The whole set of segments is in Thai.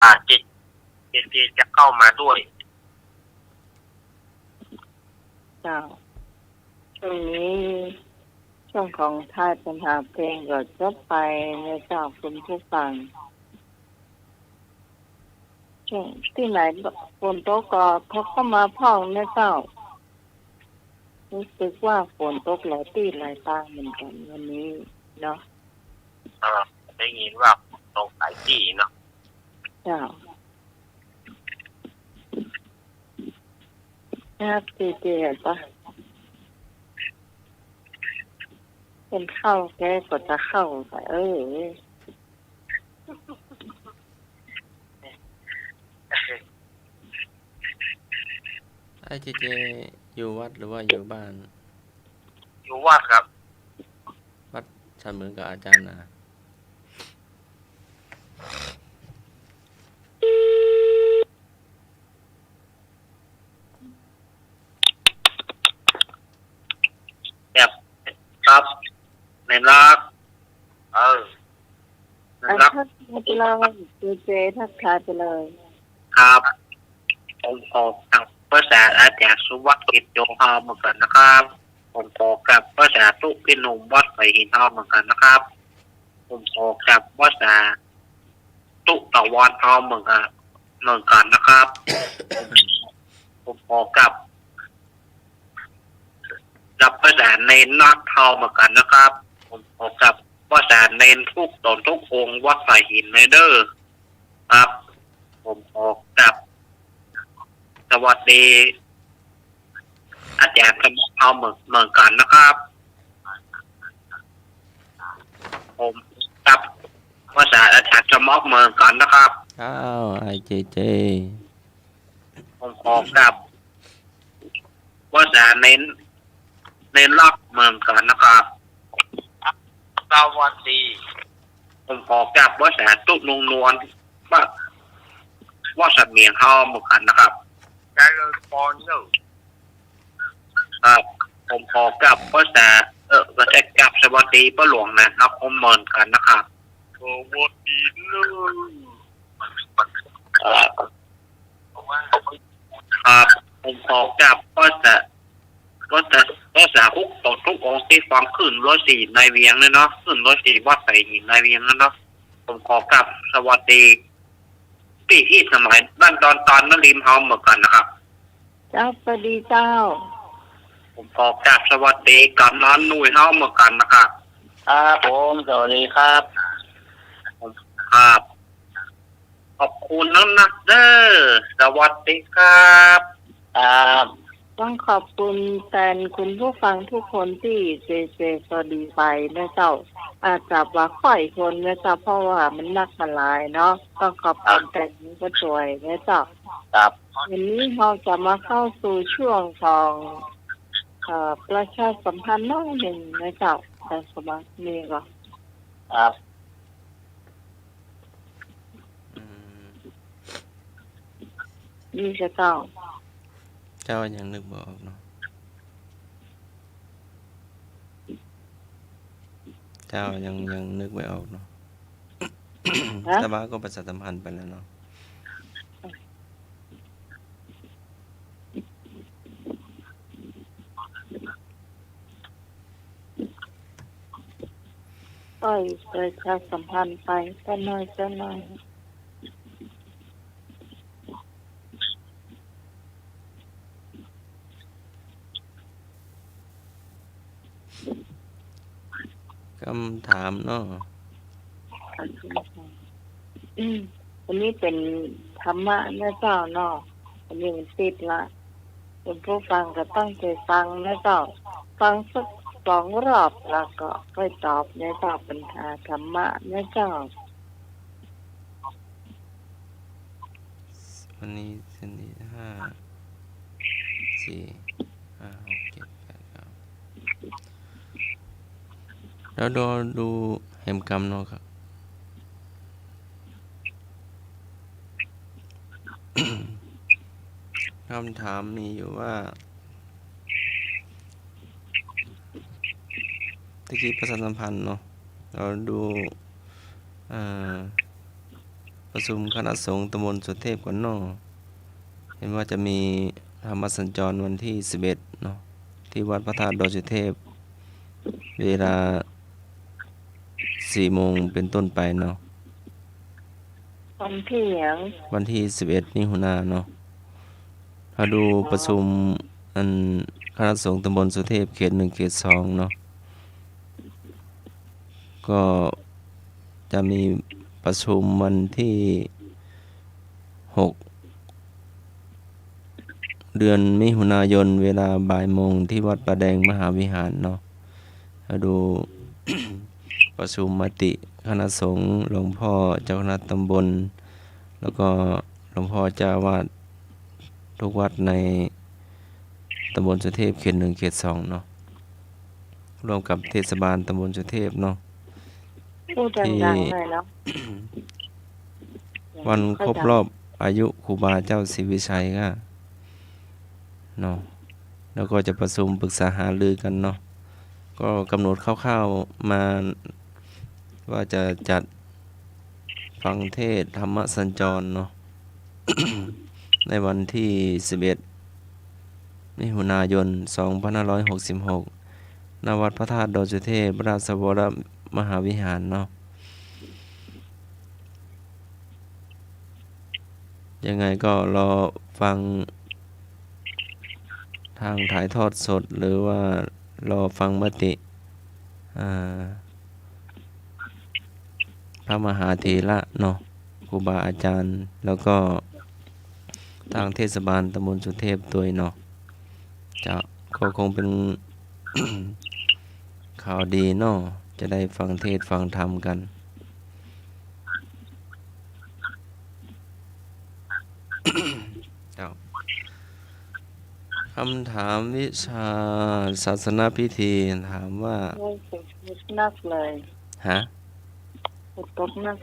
เจเจจะเข้ามาด้วยเจ้าช่วงนี้ช่วงของท่ายปัญหาเพลงก็จบไปในเจ้าคุณผู้ฟังช่วงที่ไหนฝนตกก็เขาก็มาพ่องในเจ้ารู้สึกว่าฝนตกหลายที่หลายทางเหมือนกันวันนี้เนาะได้ยินว่าตกหลายที่เนาะเจ้าครับเจเจปะเป็นเข้าแกก็จะเข้าไปไอ้เจเจอยู่วัดหรือว่าอยู่บ้านอยู่วัดครับวัดฉันเหมือนกับอาจารย์นะแบบครับในรักในรักทักทายไปเลยเจเจทักทายไปเลยครับผมขอกับภาษาอาจารย์สุวัสดิ์กิจโยธาเหมือนกันนะครับผมขอกับภาษาตุกินุมวัดไปหินทองเหมือนกันนะครับผมขอกับภาษาตุตะวันทองเหมือนกันนะครับผมขอกับภาษาเนนนักเทาเหมือนกันนะครับผมขอกับภาษาเนนทุกตนทุกองค์วัดสายหินในเด้อครับผมขอกับสวัสดีอาจารย์สมเทาเหมือนกันนะครับผมกับภาษาอาจารย์สมเหมือนกันนะครับอ้าวไอ้เจเจผมขอกับภาษาเน้นรักเหมือนกันนะครับสวัสดีผมขอกับภาษาตุกนงนวลว่าสัตว์เมียงเฮาเหมือนกันนะครับการปอนเนอร์ครับผมขอกับภาษาประเทศกับสวัสดีป้าหลวงนะครับผมเหมือนกันนะครับสวัสดีเลยครับผมขอกับภาษาทุกตนทุกองค์ที่ฟังขึ้น104ในเวียงเลยเนาะขึ้น104วัดใส่หินในเวียงนั่นเนาะผมขอกับสวัสดีพี่ที่สมัยบ้านตอนนั่นริมเฮาเหมือนกันนะครับเจ้าสวัสดีเจ้าผมขอกับสวัสดีกับน้องนุ่ยเฮาเหมือนกันนะครับครับผมสวัสดีครับครับขอบคุณน้องนักเด้อสวัสดีครับต้องขอบคุณแทนคุณผู้ฟังทุกคนที่เจเจสวัสดีไปนะเจ้าอาจจะว่าค่อยคนนะเจ้าเพราะว่ามันนักมาหลายเนาะต้องขอบคุณแต่นี้ก็ช่วยนะเจ้าครับวันนี้เราจะมาเข้าสู่ช่วงของประชาสัมพันธ์น้อยหนึ่งนะเจ้าแต่สมัครนี้ก็ครับนี่จะเจ้ายังนึกบ่ออกเนาะเจ้ายังนึกไม่ออกเนาะแต่ว่าก็ประชาสัมพันธ์ไปแล้วเนาะก็ประชาสัมพันธ์ไปก็น้อยคำถามเนาะวันนี้เป็นธรรมะนะเจ้าเนาะวันนี้มันติดละคุณผู้ฟังก็ตั้งใจฟังนะเจ้าฟังสัก2 รอบแล้วก็ค่อยตอบนะเจ้าปัญหาธรรมะนะเจ้าวันนี้เส้นที่5 4 5 6 7 8 9แล้วดูแหมกรรมเนาะครับ คำถามมีอยู่ว่าตะกี้ประชาสัมพันธ์เนาะเราดู ประชุมคณะสงฆ์ตำบลสุเทพก่อนเนาะเห็นว่าจะมีธรรมสัญจรวันที่11เนาะที่วัดพระธาตุดอยสุเทพเวลา4 โมงเป็นต้นไปเนาะวันที่หยัง วันที่11มิถุนายนเนาะถ้าดูประชุมอันคณะสงฆ์ตำบลสุเทพเขต1เขต2เนาะก็จะมีประชุมวันที่6เดือนมิถุนายนเวลาบ่ายโมงที่วัดประแดงมหาวิหารเนาะถ้าดู ประชุมมติคณะสงฆ์หลวงพ่อเจ้าคณะตำบลแล้วก็หลวงพ่อเจ้าวาดทุกวัดในตำบลสุเทพเขต1เขต2เนาะรวมกับเทศบาลตำบลสุเทพเนาะ พูดดังๆเลยเนาะ วันครบรอบอายุครูบาเจ้าศรีวิชัยก็เนาะแล้วก็จะประชุมปรึกษาหารือกันเนาะก็กำหนดคร่าวๆมาว่าจะจัดฟังเทศน์ธรรมสัญจรเนาะ ในวันที่11มิถุนายน2566ณวัดพระธาตุดอยสุเทพราชวรมหาวิหารเนาะยังไงก็รอฟังทางถ่ายทอดสดหรือว่ารอฟังมติพระมหาเถระเนาะครูบาอาจารย์แล้วก็ทางเทศบาลตำบลสุเทพตัวเนาะจะก็คงเป็น ข่าวดีเนาะจะได้ฟังเทศน์ฟังธรรมกัน คำถามวิชาศาสนาพิธีถามว่า ไม่ฝึกนักเลย ฮะ ฝึกนัก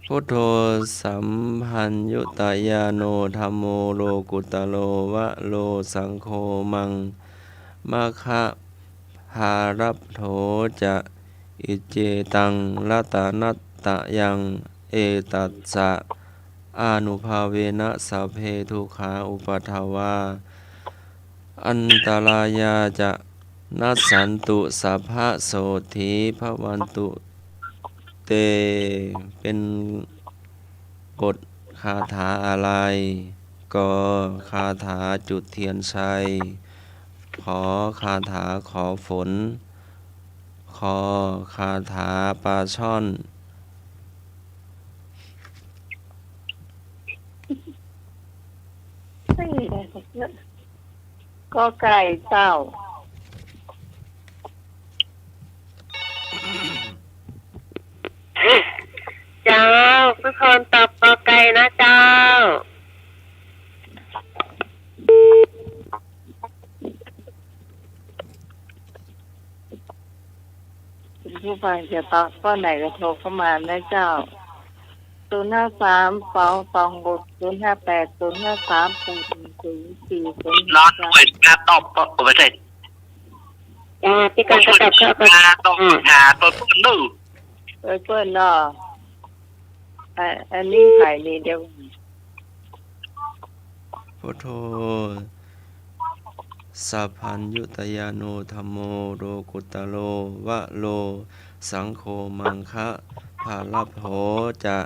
พุทโธสัมพัญยุตายาโนธัมโมโลกุตโลวะโลสังโฆมังมาคะภารัพโธจะอิเจตังรัตนัตตะยังเอตัสสะอานุภาเวนะสัพเพทุกขาอุปัฏฐวาอันตรายาจะนัสสันตุสัพพะโสธีภวันตุเตเป็นบทคาถาอะไรก็คาถาจุดเทียนชัยขอคาถาขอฝนขอคาถาปลาช่อน ไม่ได้สักเยอะก็ไก่เจ้า เจ้าทุกคนตอบกอไก่นะเจ้า คุณผู้ฟังจะตอบข้อไหนก็โทรเข้ามานะเจ้า053-258-058-053-404 ร้อนด้วยการตอบก็ไม่ใช่ พี่การก็ตอบเข้าไป การตอบหาตัวนู้ เพื่อนเนาะอันนี้ไข่นี่เดียว พุทโธสัพพัญยุตยาโนธัมโมโลกุตโลวะโลสังโฆมังคะภาลัพโธจะ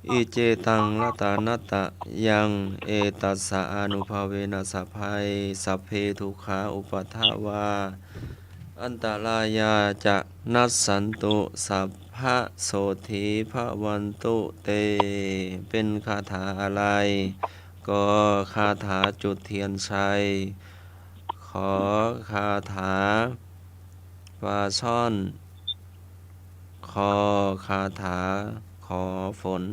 อิเจตังรัตานัตตะยังเอตัสสะอานุภาเวนะสัพพัยสัพเพทุกขาอุปัฏฐวาอันตรายาจะนัสสันตุสัพพะโสธีภวันตุเตเป็นคาถาอะไรก็คาถาจุดเทียนชัยขอคาถาปลาช่อนขอคาถาขอฝน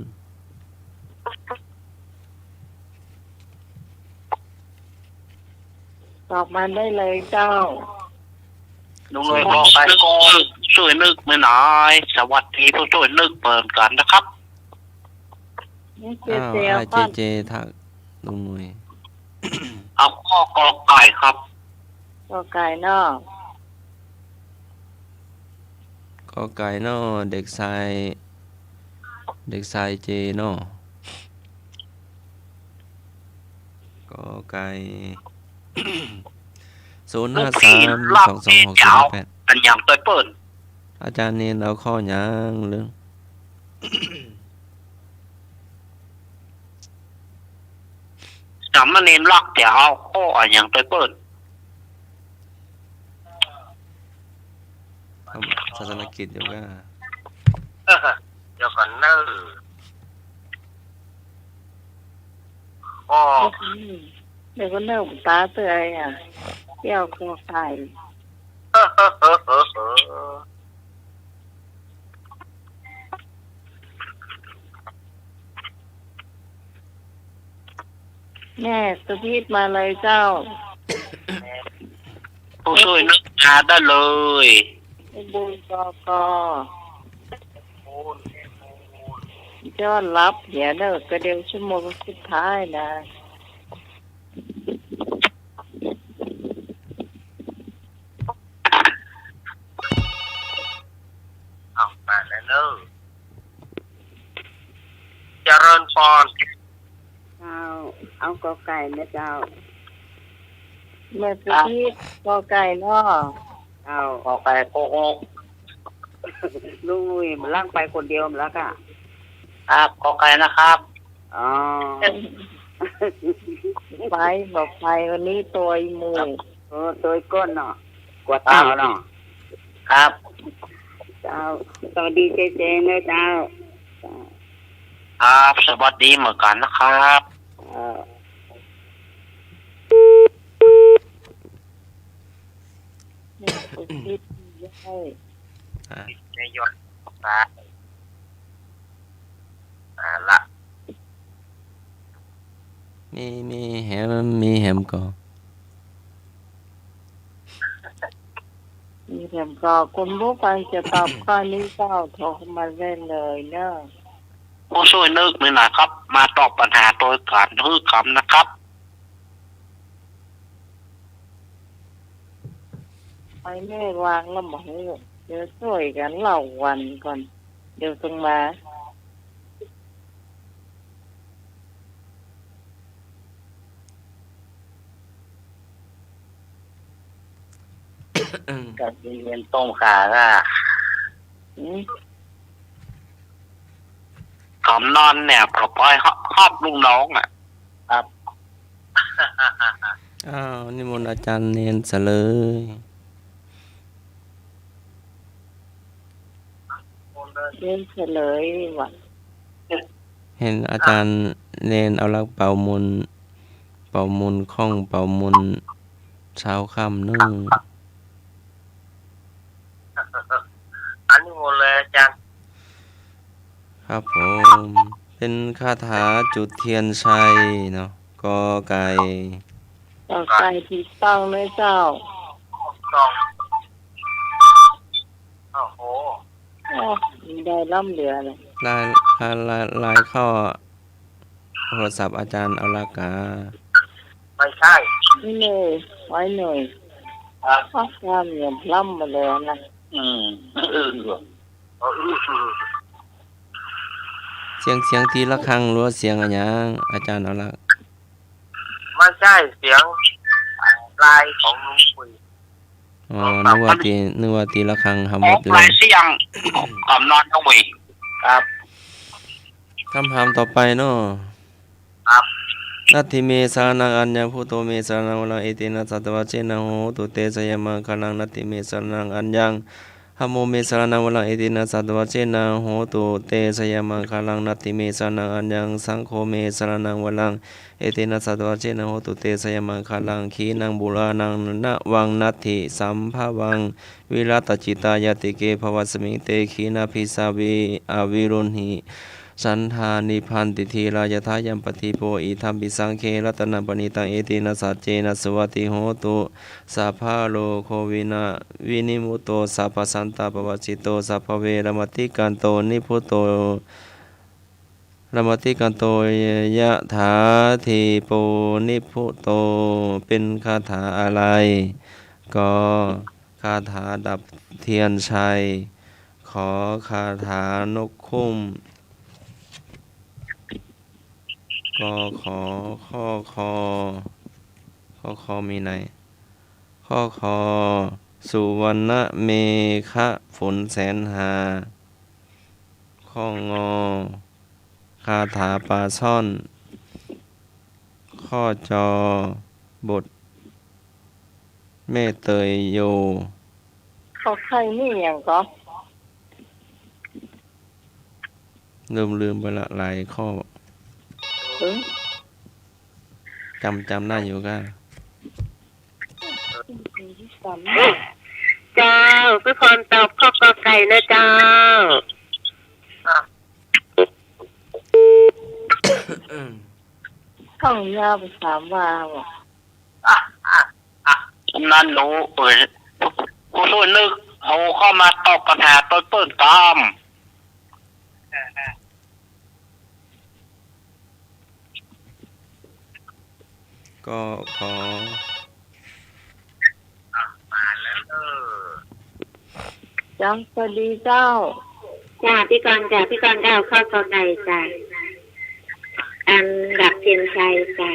ตอบมาได้เลยเจ้า ลุงเลยบอกไปก่อนช่วยนึกไม่น้อยสวัสดีผู้ช่วยนึกเปิดกันนะครับ นี่เจ อ้าว เจ ไอ ป้อน เจทักลุงหน่วย เอาข้อกอไก่ครับ ก็ไก่เนาะ กอไก่เนาะเด็กชายเจเนาะกอไก่ ลูกพี่รอบที่เจ้า 053226608 อันอย่างตัวเปิด อาจารย์เนนเอาข้อหยังเรื่อง สามเณรล็อกเดี๋ยวเอาข้ออันอย่างตัวเปิด ทำศาสนกิจอยู่ก็ เดี๋ยวก่อนเนอข้อ เดี๋ยวก็เนิ่มตาเตยอ่ะเที่ยวคอไก่ แม่สุพีทมาเลยเจ้า ผู้ช่วยนึกงานได้เลย บุญกยอดรับเดี๋ยวเลิกก็เดี๋ยวชั่วโมงสุดท้ายนะ เอามาแล้วเนอะเจริญพร เอากอไก่นะเจ้า แม่สุพีทกอไก่เนาะ เอา ขอไปโกหก ลุงลุยมันล่างไปคนเดียวมันแล้วก็ ครับขอไก่นะครับ อ๋อ ไปบอกไปวันนี้ตัวอีมือ ตัวก้นเนาะกวดเท้าเนาะ ครับ เจ้าสวัสดีเจนะเจ้า ครับสวัสดีเหมือนกันนะครับ แม่สุพีทให้ ในยศนะละ มีแหมก่อ มีแถมก็คุณผู้ฟังจะตอบข้อนี้เจ้าโทรเข้ามาได้เลยเนอะ ผู้ช่วยนึกหน่อยนะครับ มาตอบปัญหาโดยการฮือคำนะครับ ไปไม่วางแล้วหมอเดี๋ยวช่วยกันเล่าวันก่อน เดี๋ยวต้องมา กับเรียนต้มขาก็ อืม ขอมนอนเนี่ยปล่อยครอบลุงน้องอ่ะ ครับ อ้าวนิมนต์อาจารย์เนนซะเลย เรียนเฉลยว่า เห็นอาจารย์เนนเอาลักเป่ามุนข้องเป่ามุนเช้าค่ำนึ่ง อันนี้หมดเลยอาจารย์ ครับผมเป็นคาถาจุดเทียนชัยเนาะกอไก่ ต่อไปที่ต้องเลยเจ้า ต้องโอ้โห โอ้ได้ล่ำเหลือเลย ลายเข้าโทรศัพท์อาจารย์เอาละกา ไม่ใช่ นี่เลยไว้หน่อย ครับ ข้าวงามเหลี่ยมล่ำมาเลยนะ เสียงทีละครั้งหรือว่าเสียงอะไรยังอาจารย์เอาละ ไม่ใช่เสียงลายของลุงคุย อ๋อนึกว่าทีละครั้งทำหมดเล ลาย ยเสียงขอมนอนต้องมีครับ คำถามต่อไปเนาะ ครับ นัตถิเมสารนังอัญญังพุทโธเมสารนังวลังเอตินะสัตวะเชนะโหตุเตสยมังคลังนัตถิเมสารนังอัญญังธัมโมเมสารนังวลังเอตินะสัตวะเชนะโหตุเตสยมังคลังนัตถิเมสารนังอัญญังสังโฆเมสารนังวลังเอตินะสัตวะเชนะโหตุเตสยมังคลังขีนังบุรานังนะวังนัตถิสัมภวังวิรัตจิตายติเกภวัสมิงเตขีนาภิสาวิอวิรุณหิสันธานิพันติทีรายทายัมปฏิโปอิธัมปิสังเครัตนัปณิตังเอตินะสัจเจนะสวัติโหตุสัพพะโลโควินาวินิมุตโตสัพพสันตาปวัจิโตสัพพเวรมติกันโตนิพุตโตรมติกันโตยะถาทีโปนิพุตโตเป็นคาถาอะไรก็คาถาดับเทียนชัยข อคาถานกคุ้มกอขอข้อคอข้อคอมีไหนข้อคอสุวรรณเมฆะฝนแสนหาข้องอคาถาปลาช่อนข้อจอบทเมเตยโย เขาใครนี่อย่างก็ ลืมไปละหลายข้อ ถึง จำได้อยู่ก็ จำ เจ้าคือคนตอบข้อกอไก่นะเจ้า ท่องยาวภาษาว่าว่ะ กำนันหนูเปิดผู้ช่วยนึกเอาเข้ามาตอบปัญหาต้นเปิ้ลตาม ก็ขอ จังสวัสดีเจ้า จ้าพี่กรณ์จ้าพี่กรณ์เจ้าข้อกอไก่จ้าอันดับเทียนชัยจ้า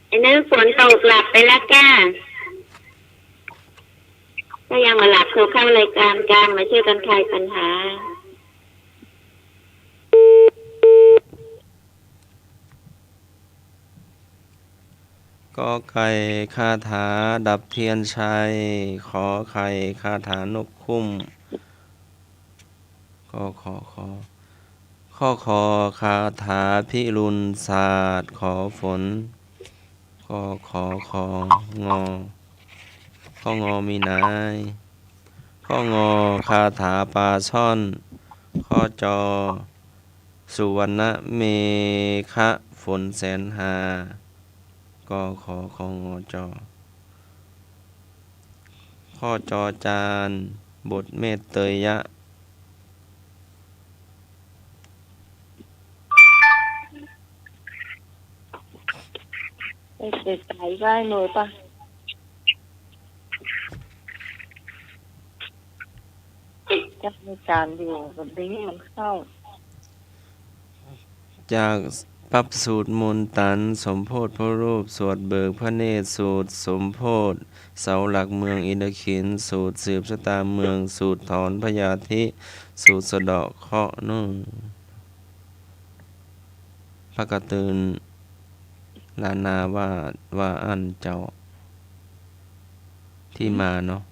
ไอ้นั่นฝนตกหลับไปแล้วจ้าถ้ายังมาหลับโทรเข้ารายการกลางมาช่วยกันคลายปัญหา ก็ไก่คาถาดับเทียนชัยขอไข่คาถานกคุ้มก็ข้อคอคาถาพิรุณศาสตร์ขอฝนก็ของอข้องอมีนายข้องอคาถาปลาช่อนข้อจอสุวรรณเมฆะฝนแสนหาก็ของอจอข้อจอจานบทเมตเตยยะ ไปเด็ดไก่ได้หน่อยปะจะมีการอยู่แบบนี้มันเข้า จากปรับสูตรมนต์ตันสมโพธิพระรูปสวดเบิกพระเนตรสูตรสมโพธิเสาหลักเมืองอินทขินสูตรสืบชะตาเมืองสูตรถอนพยาธิสูตรสะเดาะเคราะห์นู่นพระกตืนลานาว่าอันเจ้าที่มาเนาะ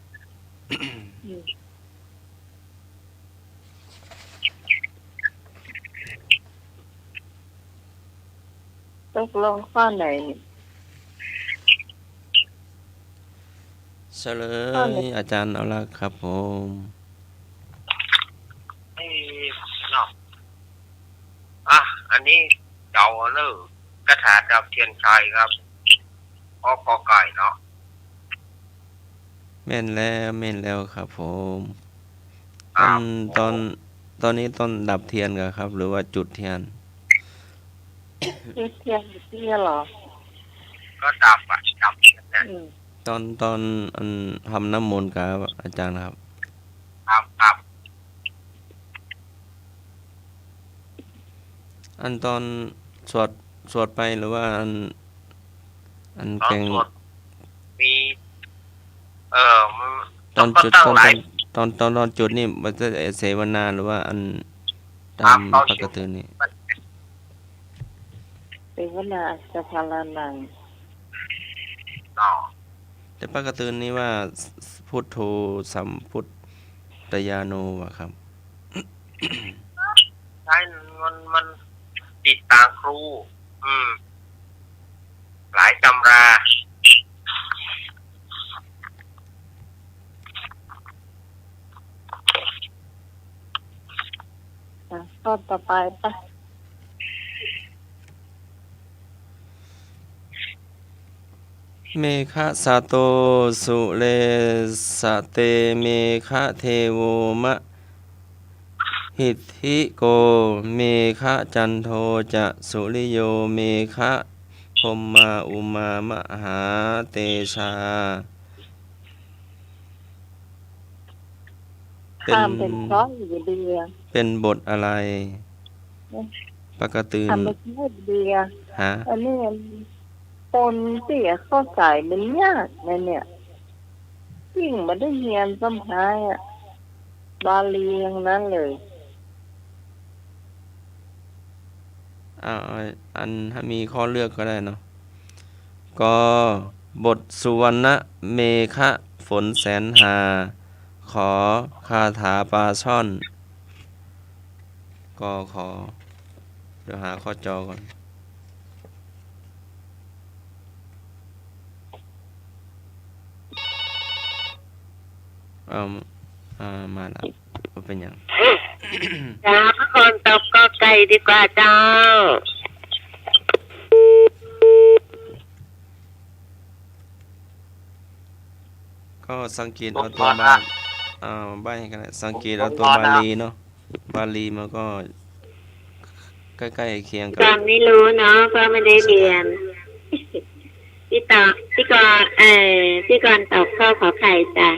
ตกลงข้อไหน เฉลยอาจารย์เอาละครับผม นี่เนาะอันนี้เจ้าเนอะกระถาดับเทียนชัยครับข้อกอไก่เนาะ แม่นแล้วครับผมต ครั อบ นตอนนี้ต้นดับเทียนกันครับ หรือว่าจุดเทียน ที่เทียนเทียนหรอ ก็ดับเทียนเนี่ย อืม ตอนอันทำน้ำมนต์กับอาจารย์ครับ ครับ อันตอนสวดไปหรือว่าอัน ตอน เก่ง สวดมีมัน ตอนจุด ตั้งหลาย ตอนจุดนี่มันจะเสวนาหรือว่าอันตาม ตอน ป จุ ก ด ตินี่ เป็นวนาจะพาลานัง เนาะ แต่ปกตินี่ว่าพุทโธสัมพุทธญาโนวะครับ ใช่มันติดตางครู หลายตำรา ข้อต่อไปปะ เมฆะสะโตสุเลสะเตเมฆะเทโวมะหิทธิโกเมฆะจันโทจะสุริโยเมฆะพรหมาอุมามหาเตชา เป็น ทำเป็นเพราะอยู่เดีย เป็นบทอะไรปกติ ทำเป็นเพราะเดีย ฮะ อันนี้ปนเสียเข้าใจมันยากนะเนี่ยยิ่งมาได้เรียนสมัยอ่ะบาลีอย่างนั้นเลย อันถ้ามีข้อเลือกก็ได้เนาะก็บทสุวรรณเมฆะฝนแสนหา ขอคาถาปลาช่อนก็ขอเดี๋ยวหาข้อจอก่อนมาแล้วว่าเป็นอย่าง จ้าทุกคนตอบก็ไก่ดีกว่าเจ้า ก็สังเกตเอาตัวบาใบให้กันนะสังเกตเอาตัวบาลีเนาะบาลีมันก็ใกล้ๆเคียงกั ตอนไม่รู้เนาะเพราะไม่ได้เรียน พี่กรตอบข้อขอไข่จ้ะ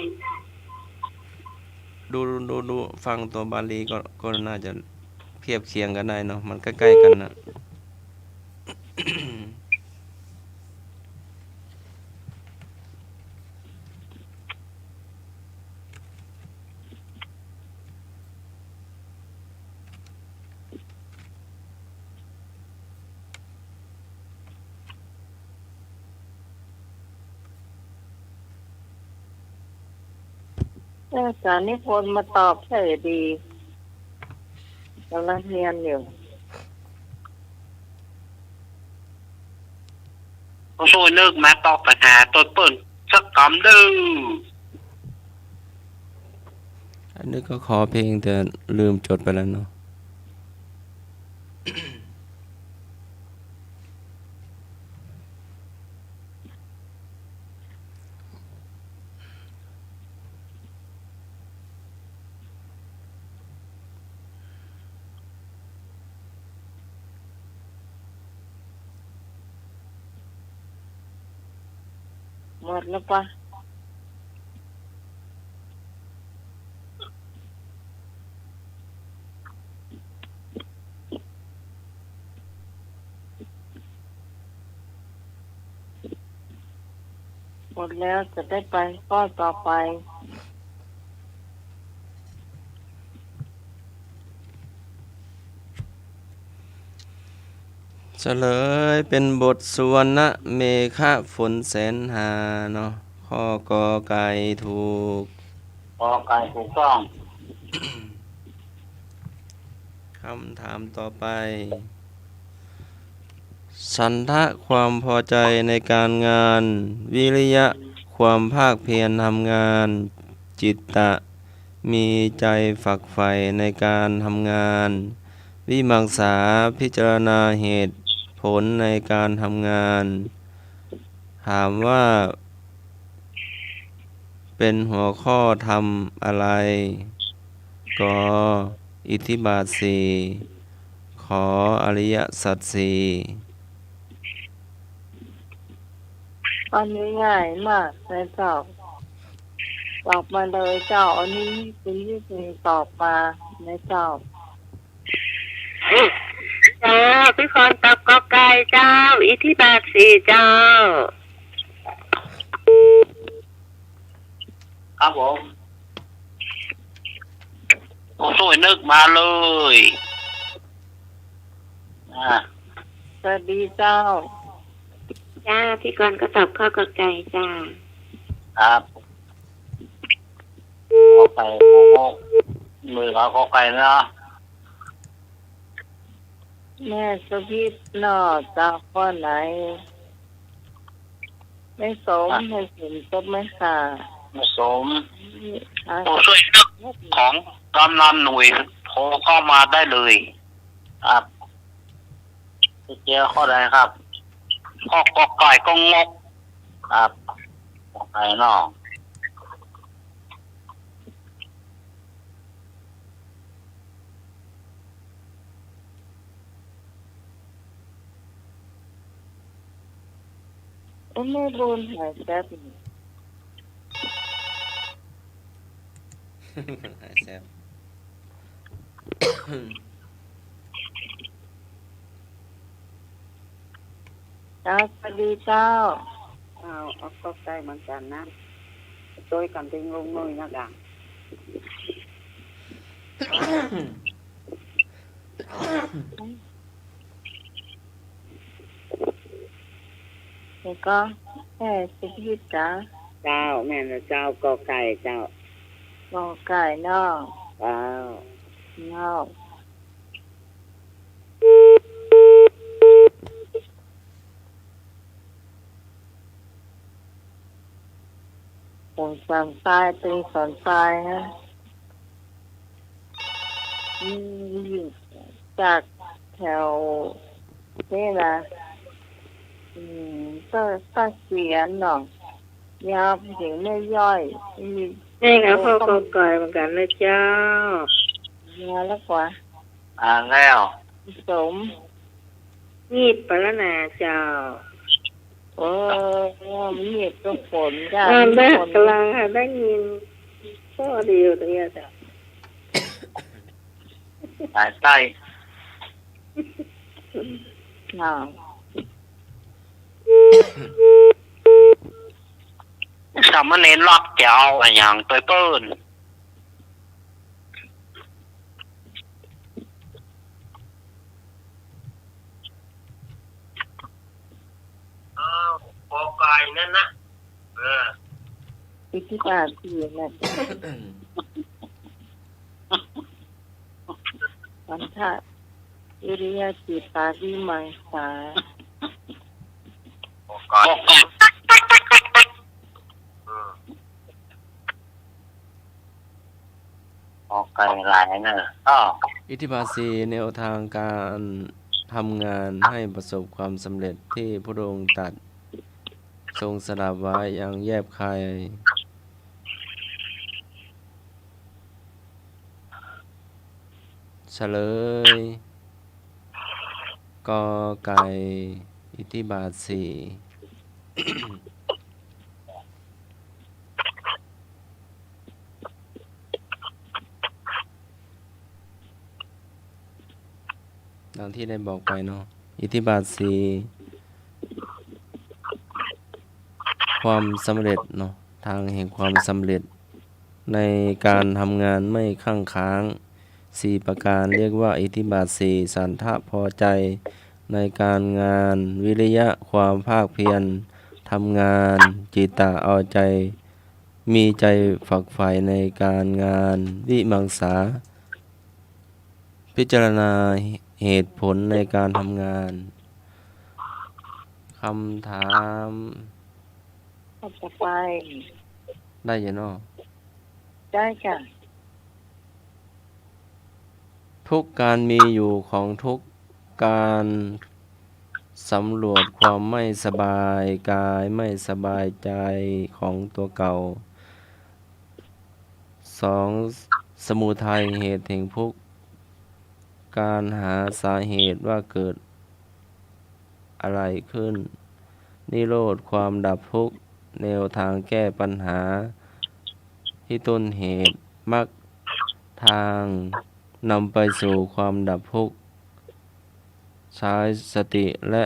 ดูฟังตัวบาลีก็น่าจะเทียบเคียงกันได้เนาะมันใกล้ๆกันนะ อาจารย์นิพนธ์มาตอบเฉยดีกำลังเรียนอยู่ ผู้ช่วยนึกมาตอบปัญหาต้นเปิ้นสักคำดื้อ อันนี้ก็ขอเพลงแต่ลืมจดไปแล้วเนาะ หมดแล้วปะหมดแล้วจะได้ไปข้อต่อไป เฉลยเป็นบทสุวรรณเมฆะฝนแสนหาเนาะข้อกอไก่ถูก พอไก่ถูกต้อง คำถามต่อไป ฉันทะความพอใจในการงาน วิริยะความภาคเพียรทำงาน จิตตะมีใจฝักใฝ่ในการทำงาน วิมังสาพิจารณาเหตุผลในการทำงาน ถามว่าเป็นหัวข้อทำอะไร ก็อิทธิบาทสี่ขออริยสัจสี่ อันนี้ง่ายมากนะเจ้าตอบมาเลยเจ้าอันนี้เป็นที่คุณตอบมานะเจ้า จ้าพี่กรตอบก็ไก่เจ้า อิทธิบาทสี่เจ้า ครับผมผู้ช่วยนึกมาเลยสวัสดีเจ้า จ้าพี่กรก็ตอบข้อก็ไก่จ้า ครับขอไก่มือเขาขอไก่เนาะ แม่สพิษนอจากข้อไหน ไม่สมไม่สินก็ไม่ขาด ผสมผู้ช่วยนึกของกำนันหน่วยโทรเข้ามาได้เลยครับเจอข้อใดครับข้อกอไก่ก็งกครับกอไก่นอก แม่บุญหายแป๊บหนึ่ง แซ่บ เจ้าสวัสดีเจ้า เอาตกใจเหมือนกันนะช่วยกันทิ้งลงน้อยนะดัง แล้วก็แค่สิบยี่จ้า เจ้าแม่นะเจ้ากอไก่เจ้า ลองไก่นอก เจ้าน อกผมสั่งทรายตีสอนทรายฮะอยู่จากแถวนี่นะก็เสียหน่อยยาวไปถึงไม่ย่อยมี นี่ค่ะพ่อกอไก่เหมือนกันนะเจ้าย าวแล้วกว่า แล้ว สม มีดปลาหนาเจ้า มีดก็ฝนจ้า ได้ ฝน กำลังค่ะได้ยินข้อเดียวตรงนี้จ้ะ สายใต้ อ่า สามเณรล็อกเจ้าอะไรอย่างตัวเปิ้น กอไก่นั่นนะอิทธิบาทที่นั่นวันทะอิริยาจิตาวิมังสา กอไก่กอไก่หลายเนอะอิทธิบาทสีแนวทางการทำงานให้ประสบความสำเร็จที่พระองค์ตรัสทรงสดับไว้อย่างแยบคายเฉลยกอไก่อิทธิบาทสี่ ดังที่ได้บอกไปเนาะอิทธิบาทสี่ความสำเร็จเนาะทางแห่งความสำเร็จในการทำงานไม่ข้างค้างสี่ประการเรียกว่าอิทธิบาทสี่สันทะพอใจในการงานวิริยะความภาคเพียรทำงานจิตตะเอาใจมีใจฝักใฝ่ในการงานวิมังสาพิจารณาเหตุผลในการทำงานคำถาม ต่อไป ได้อยังเนาะ ได้จ้ะ ทุกการมีอยู่ของทุกการสำรวจความไม่สบายกายไม่สบายใจของตัวเก่า 2. สมุทัยเหตุแห่งทุกข์การหาสาเหตุว่าเกิดอะไรขึ้น นิโรธความดับทุกข์แนวทางแก้ปัญหา ที่ต้นเหตุมรรคทางนำไปสู่ความดับทุกข์ใช้สติและ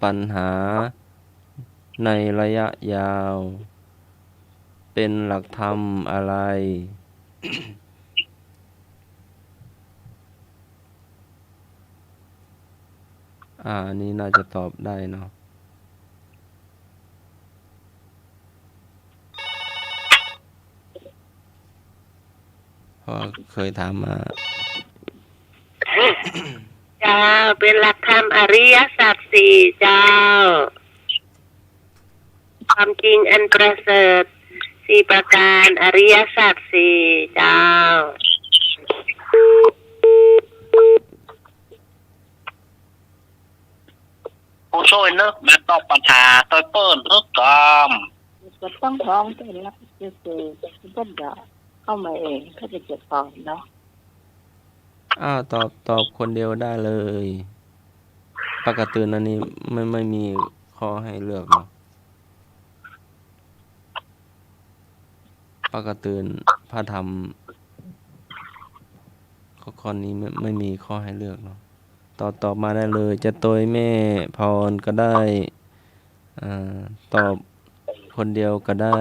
ปัญหาในระยะยาว เป็นหลักธรรมอะไร อันนี้น่าจะตอบได้เนาะเพราะเคยถามมา เจ้าเป็นหลักธรรมอริยสัจสี่เจ้าความจริงอันประเสริฐสี่ประการอริยสัจสี่เจ้า ผู้ช่วยนึกมาตอบปัญหาตัวเปิ้นนึกกอม ก็ต้องร้องเป็นนะคือก็จะเข้ามาเองก็จะเก็บก่อนเนาะ ตอบคนเดียวได้เลยปกติอันนี้ไม่มีข้อให้เลือกเนาะปกติ พระธรรมข้อนี้ไม่มีข้อให้เลือกเนาะตอบมาได้เลย จะโดยแม่พรก็ได้ตอบคนเดียวก็ได้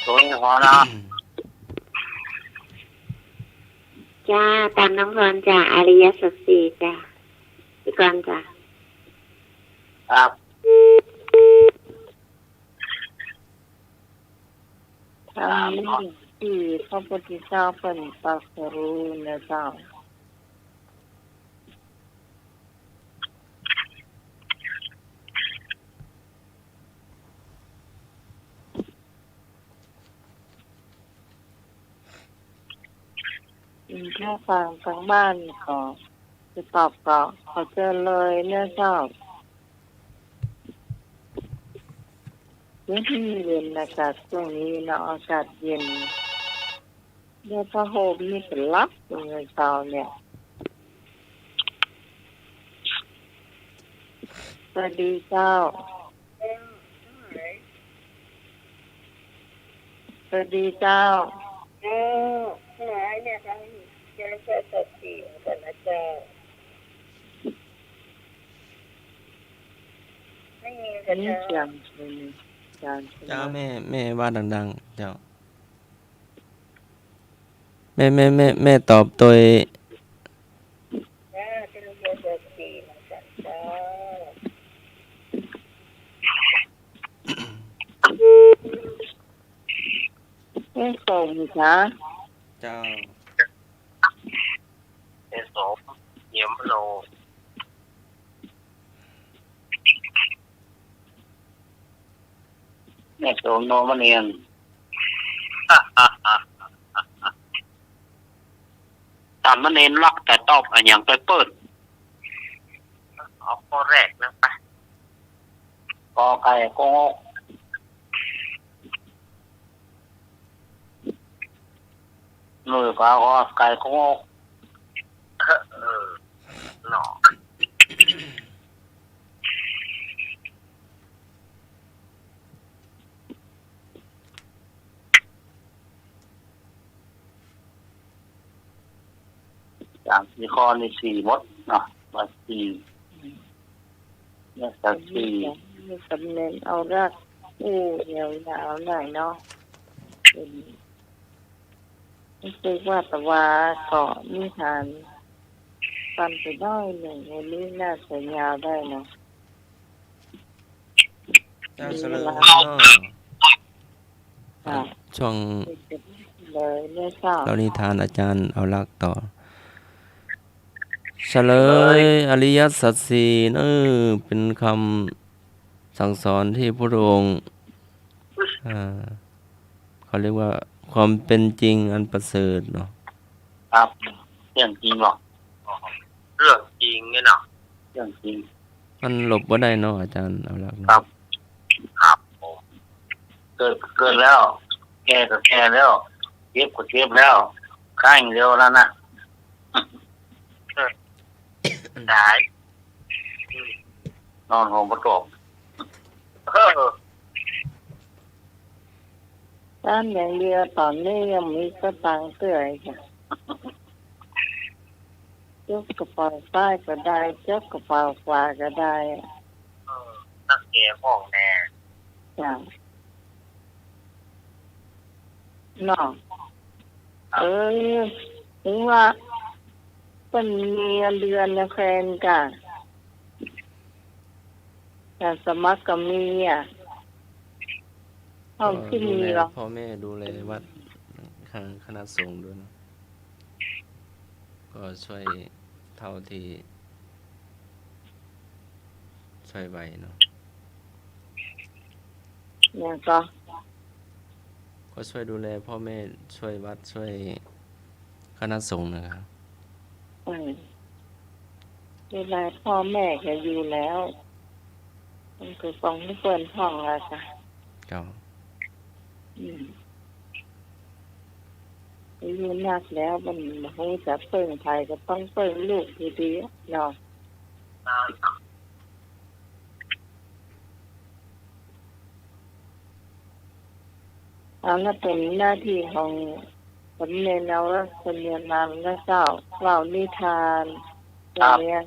ตัวพอแล้ว จ้าตามน้องพรจ้าอริยสัจสี่จ้าพี่กรณ์จ้า ครับ ทำนี้ที่พระพุทธเจ้าเป็นตรัสรู้นะเจ้าถ้าฟังทางบ้านก็จะตอบก็ขอเจอเลยเนี่ยเจ้าพื้นที่เย็นอากาศช่วงนี้เนาะอากาศเย็นเนี่ยพระโฮมนี่เป็นลับตรงเงินเจ้าเนี่ยสวัสดีเจ้าสวัสดีเจ้าเนี่ยทั้งเจริญสติกันนะเจ้าไม่มีกัน นี่ เจ้า เสียงจาน เจ้าแม่ว่าดังๆเจ้าแม่ตอบตัว จ้าเจริญสติกันเจ้าไม่ส่งจ้า เจ้า เอโสเยี่ยมโล แม่โสมโนมเนียน ตามมันเน้นล็อกแต่ตอบอันอย่างไปเปิดเอาข้อแรกนะไป กอไก่โกงกมือขวาก็ไก่โกงก หนอ อย่างสี่ข้อนี่สี่มดเนาะมาสี่เนี่ยสักสี่ มีสำเนียงเอารากยาวๆหน่อยเนาะรู้สึกว่าแต่ว่าเกาะนิทานฟันไปได้หนึ่งวันนี้น่าจะยาวได้เนาะ เจ้าเฉลิม ค่ะ ช่วง เลยเนี่ยเจ้า เรานิทานอาจารย์เอาลักษ์ต่อเฉลยอริยสัจสี่เป็นคำสั่งสอนที่พระองค์เขาเรียกว่าความเป็นจริงอันประเสริฐเนาะ ครับเรื่องจริงหรอก เรื่องจริงเนี่ยเนาะ เรื่องจริง มันหลบว่าได้เนาะอาจารย์เอาลักษ์ ครับ ครับผม เกิดแล้ว แก่ก็แก่แล้วเจ็บก็เจ็บแล้วข้างเดียวแล้วนะ ได้ นอนห้องประกอบ ด้านอย่างเดียวตอนนี้ยังมีสตังค์เตื่อยค่ะยกกระเป๋าซ้ายก็ได้ยกกระเป๋าขวาก็ได้ นักเกมห้องแน่ จ้ะเนาะถึงว่าเป็นมีเงินเดือนนะแฟนกันแต่สมัครก็มีห้องที่มีหรอก พ่อแม่ดูแลวัดทางคณะสงฆ์ด้วยเนาะก็ช่วยเท่าที่ช่วยไหวเนาะ เนี่ยก็ ช่วยดูแลพ่อแม่ช่วยวัดช่วยคณะสงฆ์นะครับ เวลาพ่อแม่ก็อยู่แล้วมันคือฟังไม่เปิดห้องแล้วจ้ะ ครับ อายุนักแล้วมันคงจะเปิ่งไทยก็ต้องเปิ่งลูกดีๆเนาะ แล้วเป็นหน้าที่ของคนเรียนแล้วคนเรียนนานแล้วเจ้าเล่านิทานอะไรเงี้ย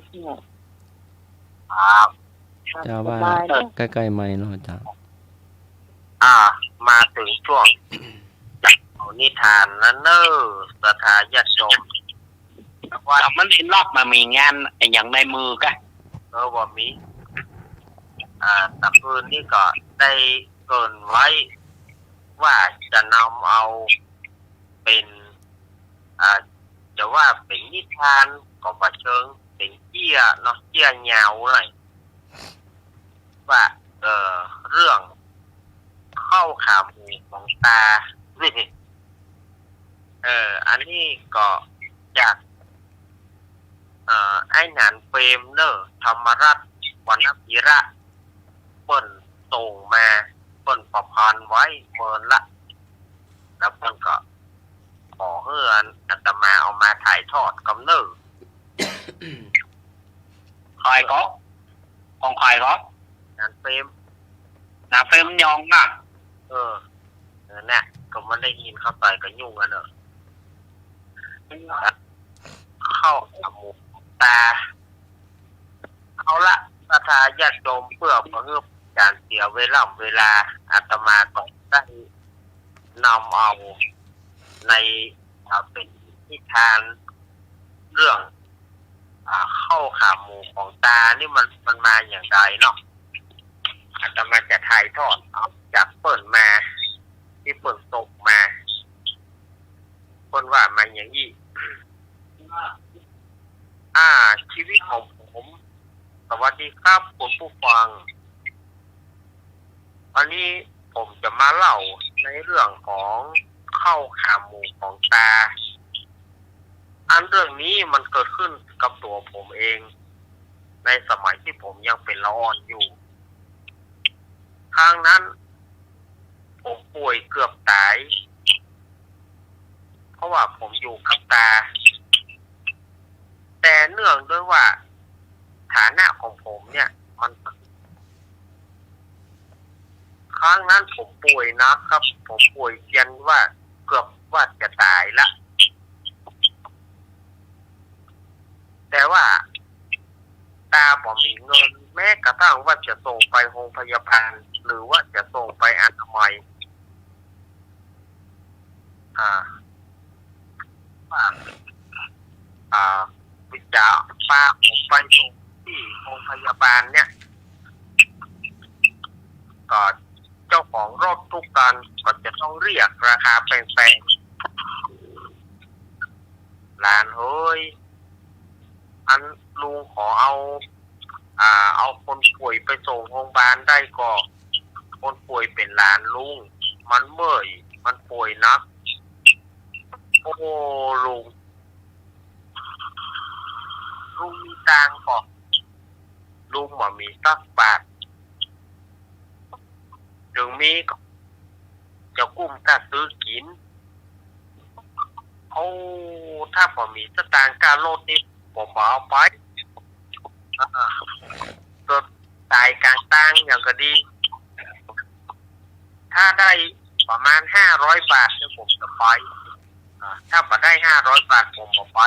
ครับ เจ้า ส ว่า บายเนอะ ใกล้ๆไม้เนาะเจ้า มาถึงช่วงเอานิทานนั้นเนอะสถาญาติโยมว่า แต่มันเห็นรอบมามีงานอย่างในมือกะ ว่ามีตะคืนนี่ก็ได้เกรินไว้ว่าจะนำเอาเป็นจะว่าเป็นนิทานก็บ่เชิงเป็นเจี้ยเนาะเจี้ยยาวเลยว่าเรื่องเข้าขาหมูของตานี่อันนี้ก็จากไอ้หนานเฟรมเนอร์ธรรมรัตน์วรรณพีระเปิ้นส่งมาเปิ้นประพันธ์ไว้เมินละแล้วเปิ้นก็ขอเฮือนอาตมาเอามาถ่ายทอดกำเนิด คอยก็ของคอยก็ หนานเฟรม นาเฟมยองอ่ะ เนี่ยก็มันได้ยินเข้าไปก็ยุ่งกันเนอะเข้าขาหมูตาเอาละสถาญาติโยมเพื่อเพื่อการเสียเวลาอาตมาก็ได้นำเอาในเป็นนิทานเรื่องเข้าขาหมูของตานี่มันมาอย่างไรเนาะอาตมาจะถ่ายทอดเอาจากเปิดมาที่เปิดตกมาคนว่ามาอย่างนี้ชีวิตของผมสวัสดีครับคุณผู้ฟังวันนี้ผมจะมาเล่าในเรื่องของเข้าขาหมูของตาเรื่องนี้มันเกิดขึ้นกับตัวผมเองในสมัยที่ผมยังเป็นละอ่อนอยู่ครั้งนั้นผมป่วยเกือบตายเพราะว่าผมอยู่กับตาแต่เนื่องด้วยว่าฐานะของผมเนี่ยมันครั้งนั้นผมป่วยนะครับผมป่วยจนว่าเกือบว่าจะตายละแต่ว่าตาผมมีเงินแม้กระทั่งว่าจะส่งไปโรงพยาบาลหรือว่าจะส่งไปอนามัยวิจารป้าผมไปส่งที่โรงพยาบาลเนี่ยก็เจ้าของรถทุกการก็จะต้องเรียกราคาแพงๆหลานเฮ้ยอันลุงขอเอาคนป่วยไปส่งโรงพยาบาลได้ก็คนป่วยเป็นหลานลุงมันเมื่อยมันป่วยนักโอ้ลุงมีตังก็ลุงบ่มีสักบาทถึงมีก็จะกุ้มถ้าซื้อกินถ้าบ่มีสตางค์การรถนี่ผมเอาไปเกิดตายกลางทางอย่างก็ดีถ้าได้ประมาณ500 บาทเนี่ยผมจะไปถ้าบ่ได้500 บาทผมบ่ไป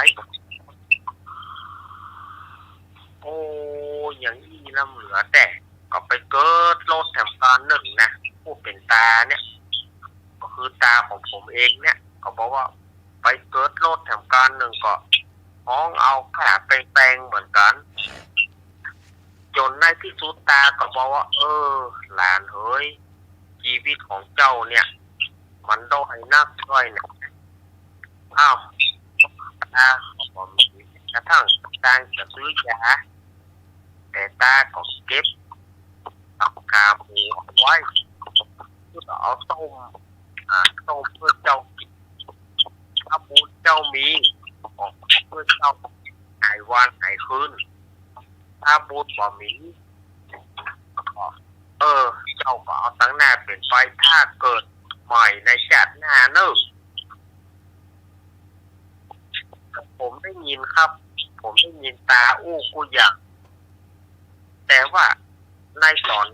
อย่างนี้ลำเหลือแต่ก็ไปเกิดโรคแถมการหนึ่งนะผู้เป็นตาเนี่ยก็คือตาของผมเองเนี่ยก็บอกว่าไปเกิดโรคแถมการหนึ่งก็ห้องเอาแผลแปลงเหมือนกันจนในที่สุดตาก็บอกว่าหลานเฮ้ยชีวิตของเจ้าเนี่ยมันด้อยนักด้อยหนักตาผมกระทั่งตาจะซื้อยาแต่ตาก็เก็บเอาขาหมูไว้เพื่อเอาต้มเพื่อเจ้าถ้าบุญเจ้ามีเพื่อเจ้าหายวันหายคืนถ้าบุญบ่มีเจ้าก็เอาตั้งหน้าเป็นไปถ้าเกิดใหม่ในชาติหน้าเนอะผมได้ยินครับผมได้ยินตาอู้กูอย่างแต่ว่าในตอน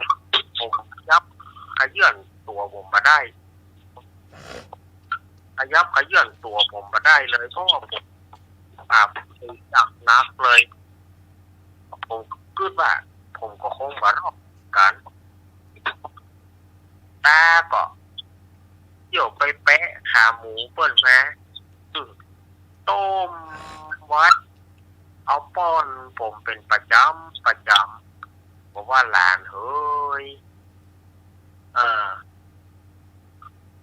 ผมยับขยื่นตัวผมมาได้ ขยับขยื่นตัวผมมาได้เลยเพราะว่าผมจับนักเลยผมคิดว่าผมก็คงมารอบกันตาก็เดี๋ยวไปแปะขาหมูเปิ้นมาต้มวัดเอาป้อนผมเป็นประจำบอกว่าหลานเฮ้ย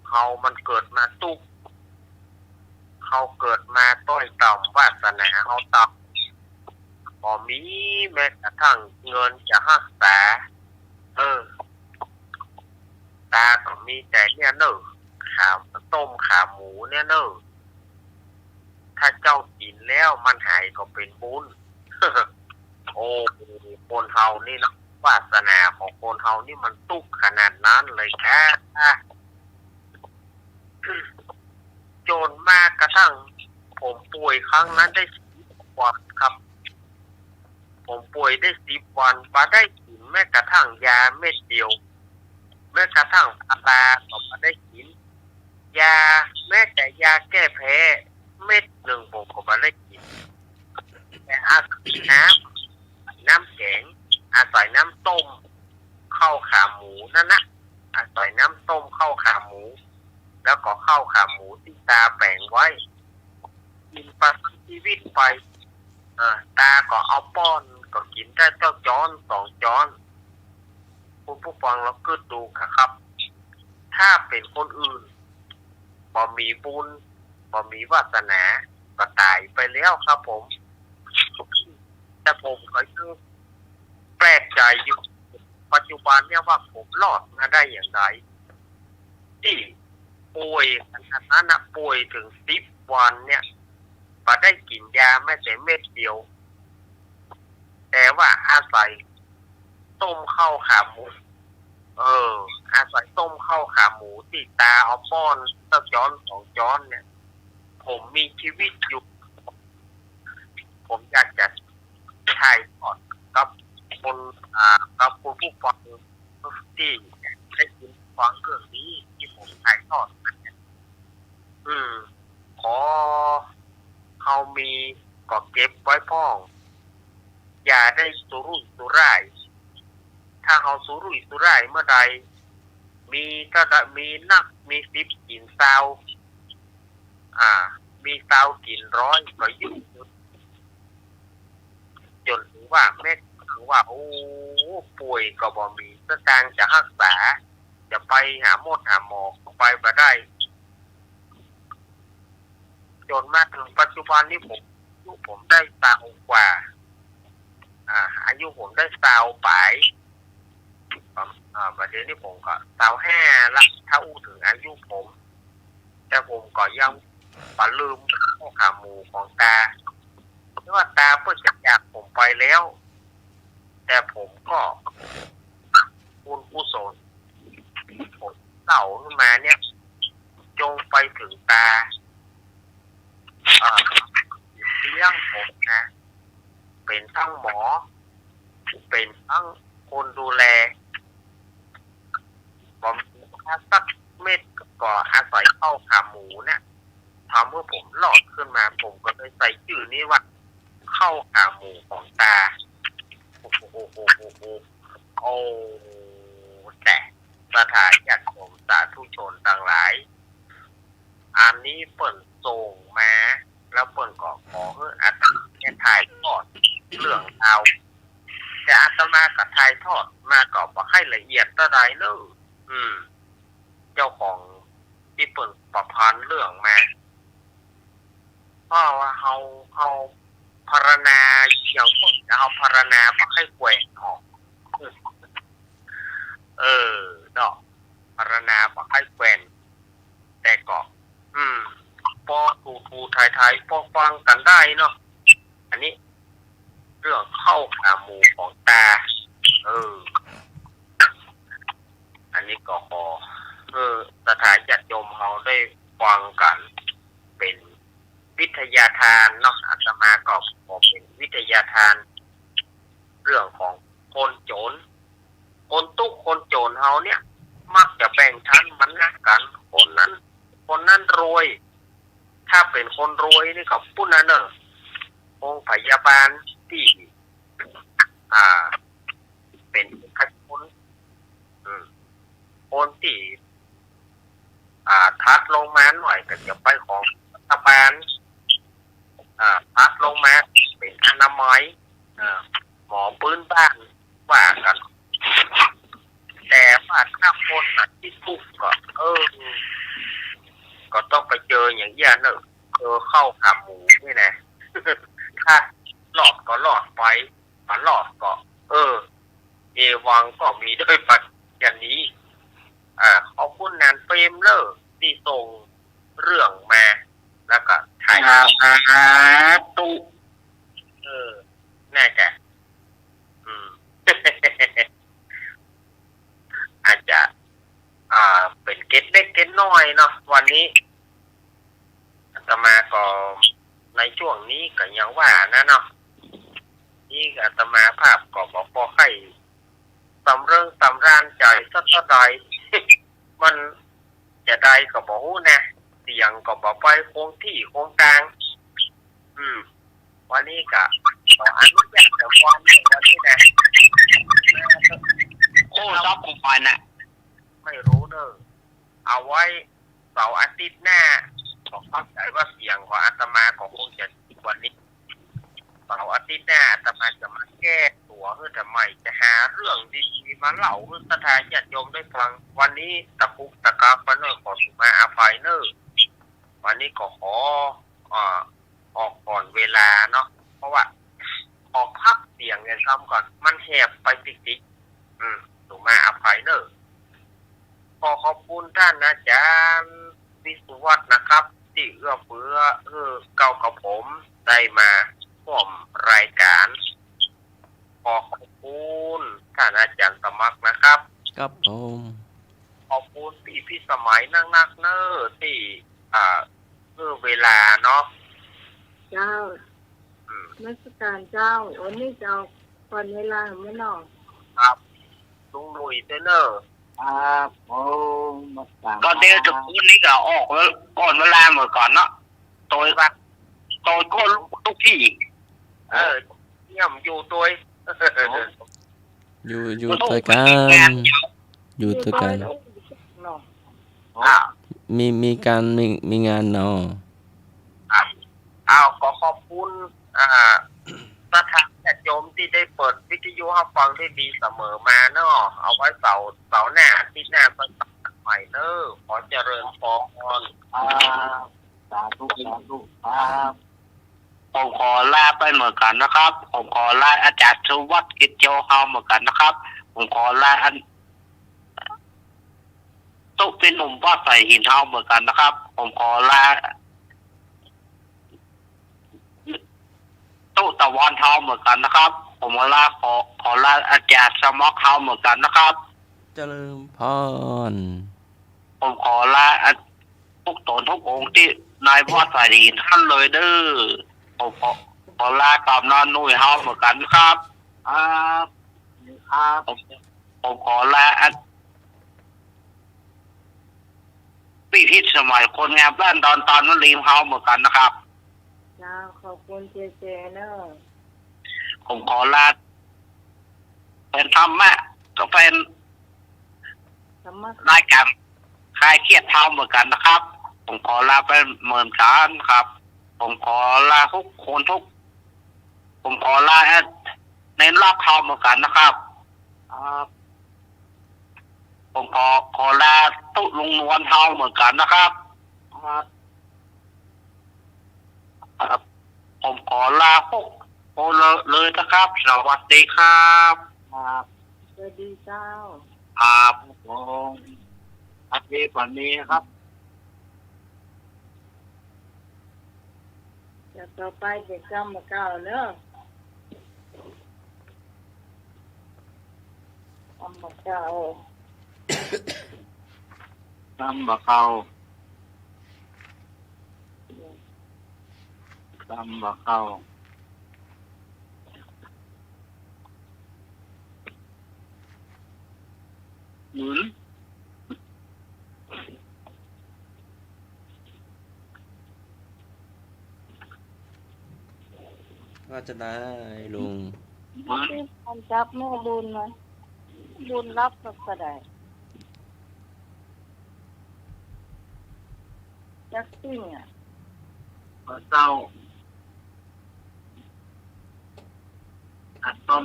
เขามันเกิดมาตุกเขาเกิดมาต้อยต่ำวาสนาเขาต่ำบ่มีแม้กระทั่งเงินจะรักษาตาก็มีแต่เนี่ยเนอะขาต้มขาหมูเนี่ยเนอะถ้าเจ้ากินแล้วมันหายก็เป็นบุญ โอ้คนเฮานี่นะวาสนาของคนเฮานี่มันตุกขนาดนั้นเลยแค่โจรมากกระทั่งผมป่วยครั้งนั้นได้10 วันครับผมป่วยได้10 วันมาได้กินแม้กระทั่งยาเม็ดเดียวแม้กระทั่งพาราก็มาได้กินยาแม้แต่ยาแก้แพ้เม็ดหนึ่งผมก็มาได้กินแต่อาศัยน้ำแข็งอาศัยน้ำต้มข้าวขาหมูนั่นนะอาศัยน้ำต้มข้าวขาหมูแล้วก็ข้าวขาหมูที่ตาแบ่งไว้กินประทังชีวิตไปตาก็เอาป้อนก็กินได้เจ้าจ้อน2 จ้อนคุณผู้ฟังเราคิดดูครับ ถ้าเป็นคนอื่นบ่มีบุญบ่มีวาสนาก็ตายไปแล้วครับผมแต่ผมก็ยังแปลกใจอยู่ปัจจุบันเนี่ยว่าผมรอดมาได้อย่างไรที่ป่วยขนาดนั้นนะป่วยถึง10 วันเนี่ยมาได้กินยาแม้แต่เม็ดเดียวแต่ว่าอาศัยต้มข้าวขาหมูอาศัยต้มข้าวขาหมูที่ตาเอาป้อนสักจ้อน2 จ้อนเนี่ยผมมีชีวิตอยู่ผมอยากจะถ่ายทอดกับคนกับผู้ฟังที่ได้ยินฟังเรื่องนี้ที่ผมถ่ายทอดขอเขามีก็เก็บไว้พ้องอย่าได้สุรุ่ยสุร่ายถ้าเขาสุรุ่ยสุร่ายเมื่อใดมีมี10 กินซาวมีซาวกิน100ก็ยุ่งจนถึงว่าแม่ถึงว่าโอ้ป่วยก็บ่มีสตางค์จะรักษาจะไปหาหมอไปบ่ได้จนมาถึงปัจจุบันนี้ผมได้20 กว่าอายุผมได้20 ปลายประเดี๋ยวนี้ผมก็25ละถ้าอู้ถึงอายุผมแต่ผมก็ยังปลืมข้าวขาหมูของตาเพราะว่าตาเพิ่งจากผมไปแล้วแต่ผมก็บุญกุศลผมเต่าขึ้นมาเนี่ยจงไปถึงตาเลี้ยงผมนะเป็นทั้งหมอเป็นทั้งคนดูแลผมถ้าสักเม็ดก็อาศัยข้าวขาหมูเนี่ยทำเมื่อผมหลอดขึ้นมาผมก็เลยใส่ชื่อนี้ว่าข้าวขาหมูของตาโอ้แต่สถานญาติโยมสาธุชนต่างหลายอันนี้เปิ่นส่งมาแล้วเปิ่นก็ขอให้อาตมาถ่ายทอดเรื่องเอาแต่อาตมาก็ถ่ายทอดมาก็บ่ให้ละเอียดเท่าใดเด้อเจ้าของที่เปิ่นประพันธ์เรื่องมาเพราะว่าเฮาพารณาอย่างพวกเฮาพารณาบ่ให้แกว่งออกดอกพารณาบ่ให้แกว่งแต่ก็พอทูไทยพอฟังกันได้เนาะอันนี้เรื่องเข้าขาหมูของตาอันนี้ก็พอสถานญาติโยมเฮาได้ฟังกันเป็นวิทยาทานเนาะอาตมาก็เป็นวิทยาทานเรื่องของคนโจรคนตุกคนโจรเฮาเนี่ยมักจะแบ่งชั้นบรรณากันคนนั้น เป็นคนรวยนี่กับปุ้นนั่นเนอะโรงพยาบาลที่อ่า เป็นคัดคนคนที่ทัดลงมาหน่อยก็จะไปของรัฐบาลทัดลงมาเป็นอนามัยหมอปืนบ้านว่ากัน แต่ว่าถ้าคนที่ทุกข์ก็ก็ต้องไปเจออย่างนี้เนอะเข้าขาหมูนี่นะ ถ้าหลอดก็หลอดไปถ้าหลอดก็เอวังก็มีด้วยปัจอย่างนี้ขอบคุณนานเฟรมเลอร์ที่ส่งเรื่องมาแล้วก็ถ่ายตุแน่แกอาจจะเป็นเก็ตเล็กเก็ตน้อยเนาะวันนี้อาตมาก็ในช่วงนี้ก็ยังว่านะเนาะนี่อาตมาภาพก็บอกพอให้สำเริงสำราญใจสักเท่าใด มันจะได้ก็บอกนะเสียงก็บอกไปคงที่คงกลางวันนี้ก็ขออนุญาตแต่วันนี้นะโค้ชอบของฝ่ายน่ะไม่รู้เนอะเอาไว้เสาร์อาทิตย์หน้าขอเข้าใจว่าเสียงของอาตมาก็คงจะวันนี้เสาร์อาทิตย์หน้าอาตมาจะมาแก้ตัวเพื่อทำไมจะหาเรื่องดีๆมาเล่าเพื่อสถานญาติโยมได้ฟังวันนี้ตะคุกตะกาฟันเนอร์ขอสุมาอาภัยเนอร์วันนี้ก็ขอออกก่อนเวลาเนาะเพราะว่าออกพักเสียงเนี่ยซ้ำก่อนมันแหบไปติ๊กๆสุมาอาภัยเนอร์ขอขอบคุณท่านอาจารย์วิสุวัฒน์นะครับที่เอื้อเฟื้อเก่ากับผมได้มาร่วมรายการขอขอบคุณท่านอาจารย์สมัครนะครับครับผมขอบคุณพี่สมัยนักเนอร์ที่เวลาเนาะเจ้านักการเจ้าวันนี้เจ้าก่อนเวลาไม่นอนครับลุงหนุ่ยเนอร์ก็เดี๋ยวจุดนี้ก็ออกแล้วก่อนเวลาเหมือนก่อนเนาะโดยก็ทุกที่เยี่ยมอยู่ตัวอยู่ด้วยกันอยู่ด้วยกันมีการมีงานเนาะขอขอบคุณสถานญาติโยมที่ได้เปิดวิทยุให้ฟังได้ดีเสมอมาเนาะเอาไว้เสาร์หน้าอาทิตย์หน้าเป็นใหม่เนอะขอเจริญพรสาธุครับผมขอลาไปเหมือนกันนะครับผมขอลาอาจารย์สุวัฒน์กิจโยเฮาเหมือนกันนะครับผมขอลาตุ๊กเป็นหนุ่มวัดใส่หินเฮาเหมือนกันนะครับผมขอลาตุ๊กตะวันเฮาเหมือนกันนะครับผมขอลาอาจารย์สมอกเฮาเหมือนกันนะครับเจริญพรผมขอลาทุกตนทุกองค์ที่นายวัดใส่หินท่านเลยเด้อผมขอลากับนอนนุ่ยเฮาเหมือนกันครับผมขอลาปีที่สมัยคนงานบ้านตอนนั้นรีมเฮาเหมือนกันนะครับขอบคุณเจเนอะผมขอลาเป็นธรรมะก็เป็นรายการคลายเครียดเท้าเหมือนกันนะครับผมขอลาเป็นเหมือนกันครับผมขอลาทุกคนผมขอลาในรอบเท้าเหมือนกันนะครับผมขอลาตุ๊ลุงนวลเท้าเหมือนกันนะครับผมขอลาพวกโอเลยนะครับสวัสดีครับสวัสดีเจ้าผมอาทิตย์วันนี้ครับจะต่อไปเด็กจำมาเก่าเนอะจำมาเก่าจำมาเก่า ว่าจะได้ลุง ที่มันจับแม่บุญมาบุญรับก็ได้จักซิ่งอ่ะ เจ้าอัดต้ม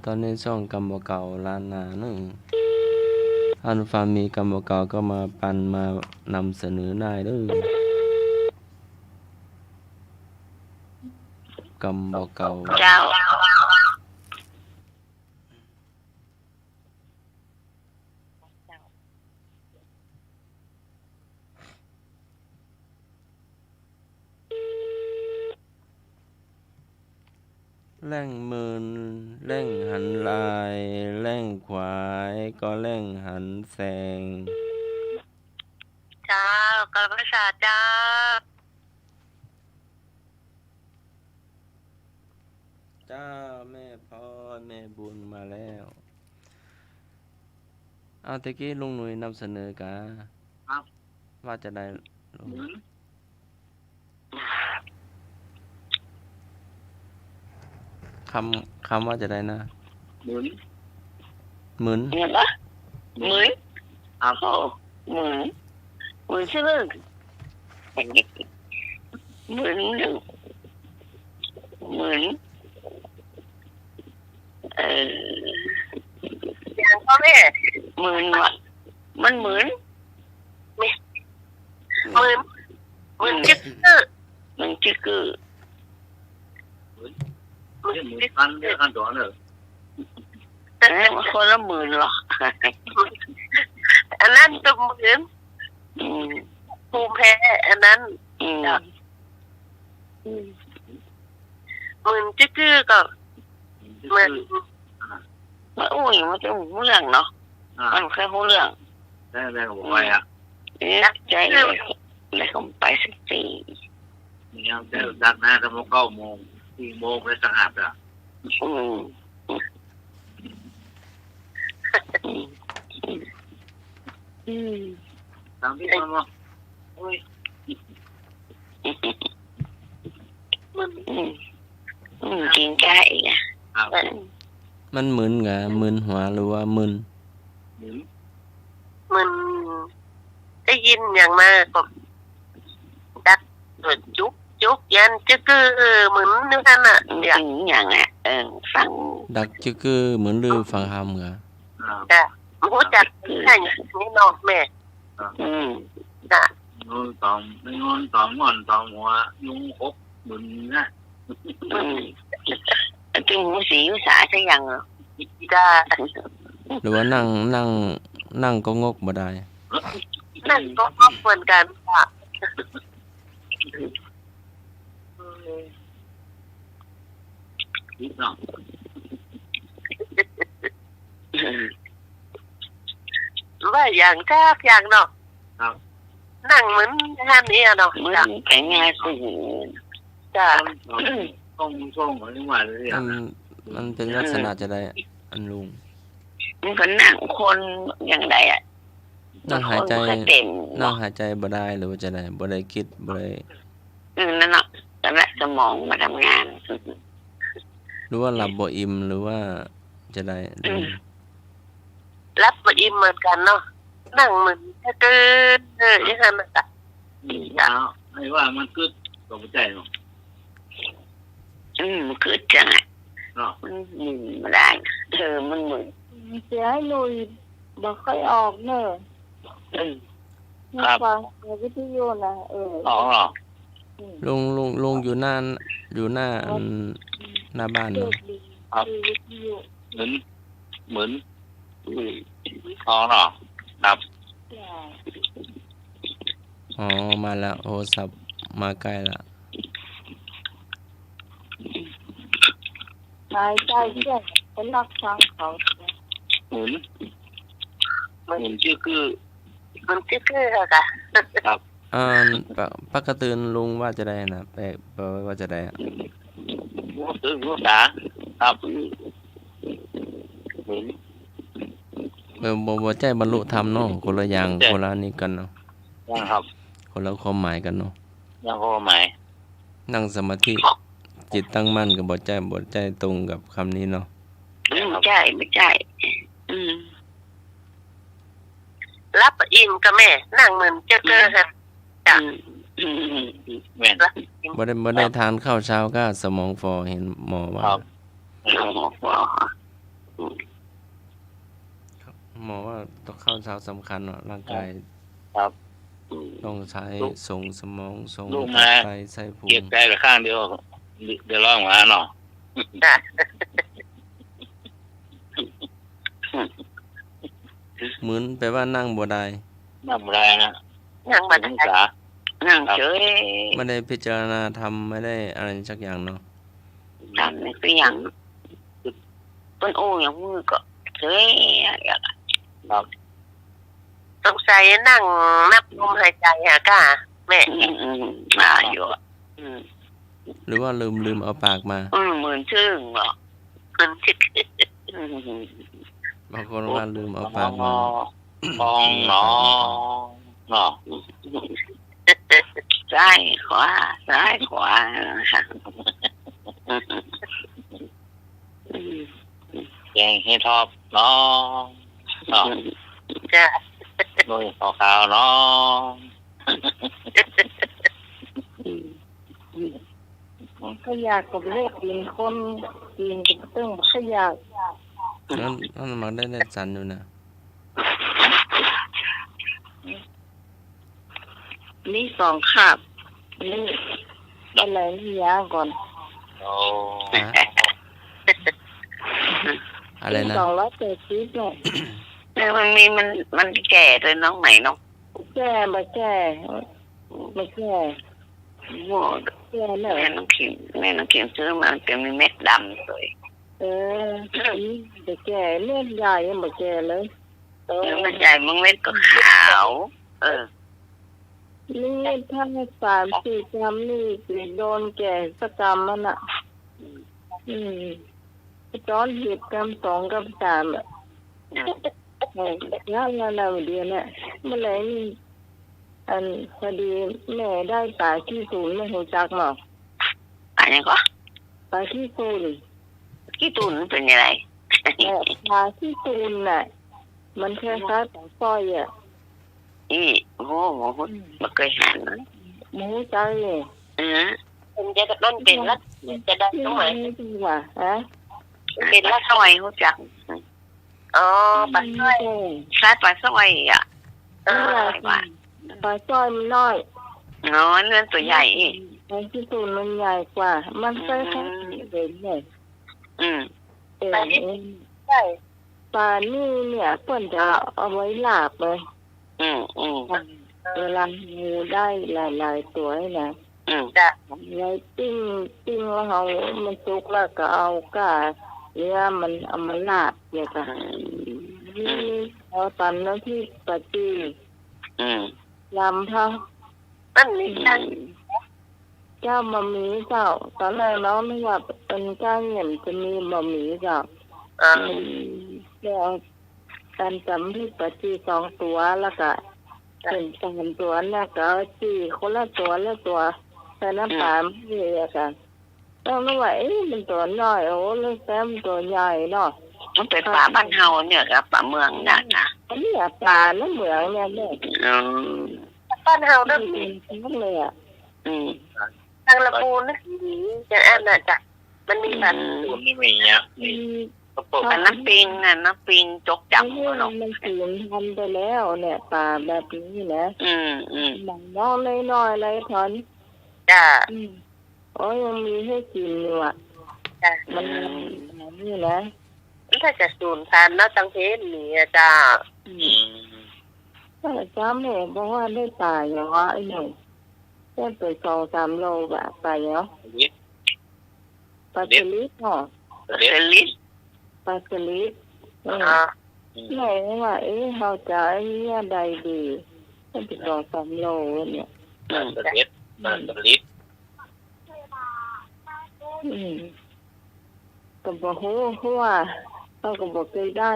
ตอนนี้ช่องกรรมเก่าล้านนาหนึ่งอันฟามีกรรมเก่าก็มาปันมานำเสนอได้เด้อกรรมเก่า เจ้า แล่งเมินแล่งหันลายแล่งขวายก็แล่งหันแสง เจ้ากรรมศาสตร์เจ้า จ้าแม่พรแม่บุญมาแล้วตะกี้ลุงหนุ่ยนำเสนอกะว่าจะได้ลุงคำว่าจะได้นะหมุน เห็นปะเหมือนเหมือนใช่ไหมเหมือนอย่างพ่อแม่เหมือนวะมันเหมือนจิ๊กเกอร์มันจิ๊กเกอร์ ขั้นตอนเลย แต่คนละหมื่นหรออันนั้นก็เหมือนภูมิแพ้อันนั้นเหมือนจิ๊กเกอร์ก็เหมือนอุ้ยมันจะหูเรื่องเนาะมันแค่หูเรื่อง ได้ก็บอกไว้อ่ะ ใจเลยคงไปสักที เนี่ยได้ดักหน้าทำ9 โมง4 โมงไปสะอาดอ่ะตามที่มันว่ากินไก่อ่ะ มันมึนกะมึนหัวหรือว่ามึน มันได้ยินอย่างมากก็ดัดส่วนจุกยันจะคือเหมือนนึกนั่นอ่ะอย่างอ่ะฟัง ดักจึกคือเหมือนลือฟังคำกะ จ้ะรู้จักใช่นี่นอกแม่จ้ะ นอนตองงอนตองหัวยุงคบมึนนะ จึงหูสีอุสาใช่ยังจ้ะ หรือว่านั่งก็งกบ่ได้ นั่นก็เหมือนกันค่ะ นิดหน่อย ว่าอย่างแทบอย่างเนาะนั่งเหมือนท่านนี้เนาะเหมือนแต่งงานสิจ้ะ ต้องเหมือนว่าเลยอ่ะ มันเป็นลักษณะจะได้อันลุง มันก็นั่งคนอย่างไรอ่ะ นั่งหายใจบ่ได้หรือว่าจะได้บ่ได้คิดบ่ได้ นั่นเนาะแต่ละสมองมาทำงาน หรือว่าหลับบ่อิ่มหรือว่าจะได้ลุง รับบ่อิ่มเหมือนกันเนาะนั่งเหมือนเกินอย่างนั้นน่ะ ไอ้ว่ามันกึดก็ไม่ใจเนาะ มันคือจังอ่ะมันหมุนมาได้มันหมุน เสียให้ลุยบอกค่อยออกเนอะฟังวิทยุนะลุงอยู่หน้าหน้าบ้านเนาะ วิทยุ เหมือนท้องเนาะครับ อ๋อมาแล้วโทรศัพท์มาใกล้ละ หายใจเชื่อเป็นรักฟังเขา เหมือนชื่อคือ มันคือค่ะ ครับ ปกติลุงว่าจะได้นะแปลว่าจะได้อะ รู้ษาครับเหมือน บ่ใจบรรลุธรรมเนาะคนละอย่างคนละนี่กันเนาะ ยังครับ คนละความหมายกันเนาะ ยังข้อหมาย นั่งสมาธิจิตตั้งมั่นกับบ่ใจตรงกับคำนี้เนาะ ไม่ใช่รับอิ่มกับแม่นั่งเหมือนเจ้าเกอร์ฮะจ้ะ แม่น รับอิ่ม บ่ได้ทานข้าวเช้าก็สมองฟอเห็นหมอว่า ครับ หมอว่าต้องข้าวเช้าสำคัญเนาะร่างกาย ครับ ต้องใช้ส่งสมองส่ง ลูก ตั มา บไตไส้พุง เก็บใจไปข้างเดียวเดี๋ยวร้องมาเนาะ จ้ะ เหมือนแปลว่านั่งบ่ได้ น้ำไรนะ นั่งมา ศึ ได้ กษา นั่งเฉย ไม่ได้พิจารณาทำไม่ได้อะไรสักอย่างเนาะ ทำไม่เป็นอย่างเป็นโอ้อย่างมือก็เฉยอย่าง ครับ สงสัยนั่งนับลมหายใจอะก้าแม่อยู่ หรือว่าลืมเอาปากมา เหมือนชื่อเหรอมันชิด บางคนว่าลืมเอาปากมา มองหนอเนาะ ซ้ายขวาค่ะ แกงให้ทอบเนาะเนาะ จ้ะ โดยขาวๆเนาะ ขยากกับเลขกินคนกินกับตึ้งขยาก นั่นมันได้สันอยู่นะ นี่สองคาบนี่อะไรนี่ยาก่อน โอ้ อะไรนะ 280เนี่ย มันแก่เลยน้องไหนน้อง แก่ไม่แก่ไม่แก่ โว้ แก่เลย แม่น้องเขียนซื้อมาเป็นเม็ดดำเลย นี่ไม่แก่เล่นใหญ่ยังไม่แก่เลย มันใหญ่มึงเม็ดก็ขาวนี่ถ้า3-4 กรัมนี่สิโดนแก่สักกรัมมันอ่ะตอน10 กรัม2 กรัม3อ่ะงานเดียวเนี่ยเมื่อไหร่นี่อันพอดีแม่ได้ปลาขี้ตูนไม่รู้จักหรอก อะไรก็ ปลาขี้ตูน ขี้ตุนเป็นยังไง ปลาขี้ตูนน่ะมันคล้ายๆปลาสร้อยอ่ะ โอ้โหไม่เคยหันนะ หมูใจเลย มันจะต้นเป็นแล้วจะได้ตรงไหน ดีกว่าฮะ เป็นแล้วสวยเขาจักปลาสร้อยคล้ายปลาสร้อยอ่ะปลาสร้อยมันน้อย เนื้อตัวใหญ่ ปลาขี้ตูนมันใหญ่กว่ามันคล้ายๆเป็นเลยใช่ปลานี่เนี่ยเพิ่นจะเอาไว้ลาบเลยเวลางูได้หลายๆตัวนะจ้ะไว้ปิ้งแล้วเอามันสุกแล้วก็เอาก้าเนื้อมันเอามาลาบเนี่ยค่ะนี่เอาตอนนั้นที่ปะจีลำเขานั่นนี่นั่น เจ้าบะหมี่เจ้าตอนแรกน้องนึกว่าเป็นเจ้าเงินจะมีบะหมี่เจ้าแล้วการจำที่ปะจี2 ตัวแล้วก็เป็น3 ตัวแล้วก็จีคนละตัวใส่น้ำปลาไม่เลยค่ะต้องนึกว่ามันตัวน้อยโอ้แล้วแซมตัวใหญ่เนาะ มันเป็นปลาบ้านเฮาเนี่ยกับปลาเมืองน่ะนะ อันนี้ปลาน้ำเหมืองเนี่ยแม่ บ้านเฮานั่น นั่นเลยอ่ะ ทางละปูนนะจะอันน่ะจ้ะมันมีแบบ ตูนนี่มีเนี่ยมีกระปุก น้ำปิงจกจับ มันสูญพันธุ์ไปแล้วเนี่ยปลาแบบนี้นะหนังน้องน้อยๆอะไรถอน จ้ะ โอ้ยังมีให้กินอยู่อ่ะ จ้ะ มันนี่นะ ถ้าจะสูญพันธุ์นะตังเพนนี่จ้ะ ถ้าจ้าแม่บอกว่าได้ปลาอย่างว่าไอ้หนูได้ไป2-3 โลแบบปลาเนาะปลาสลิดเนาะ เซลิส ปลาสลิดแม่ว่าเขาจะเนี่ยใดดีได้ไป2-3 โลเนี่ย สลิดสลิด ก็บอกเพราะว่าเขาก็บอกเคยได้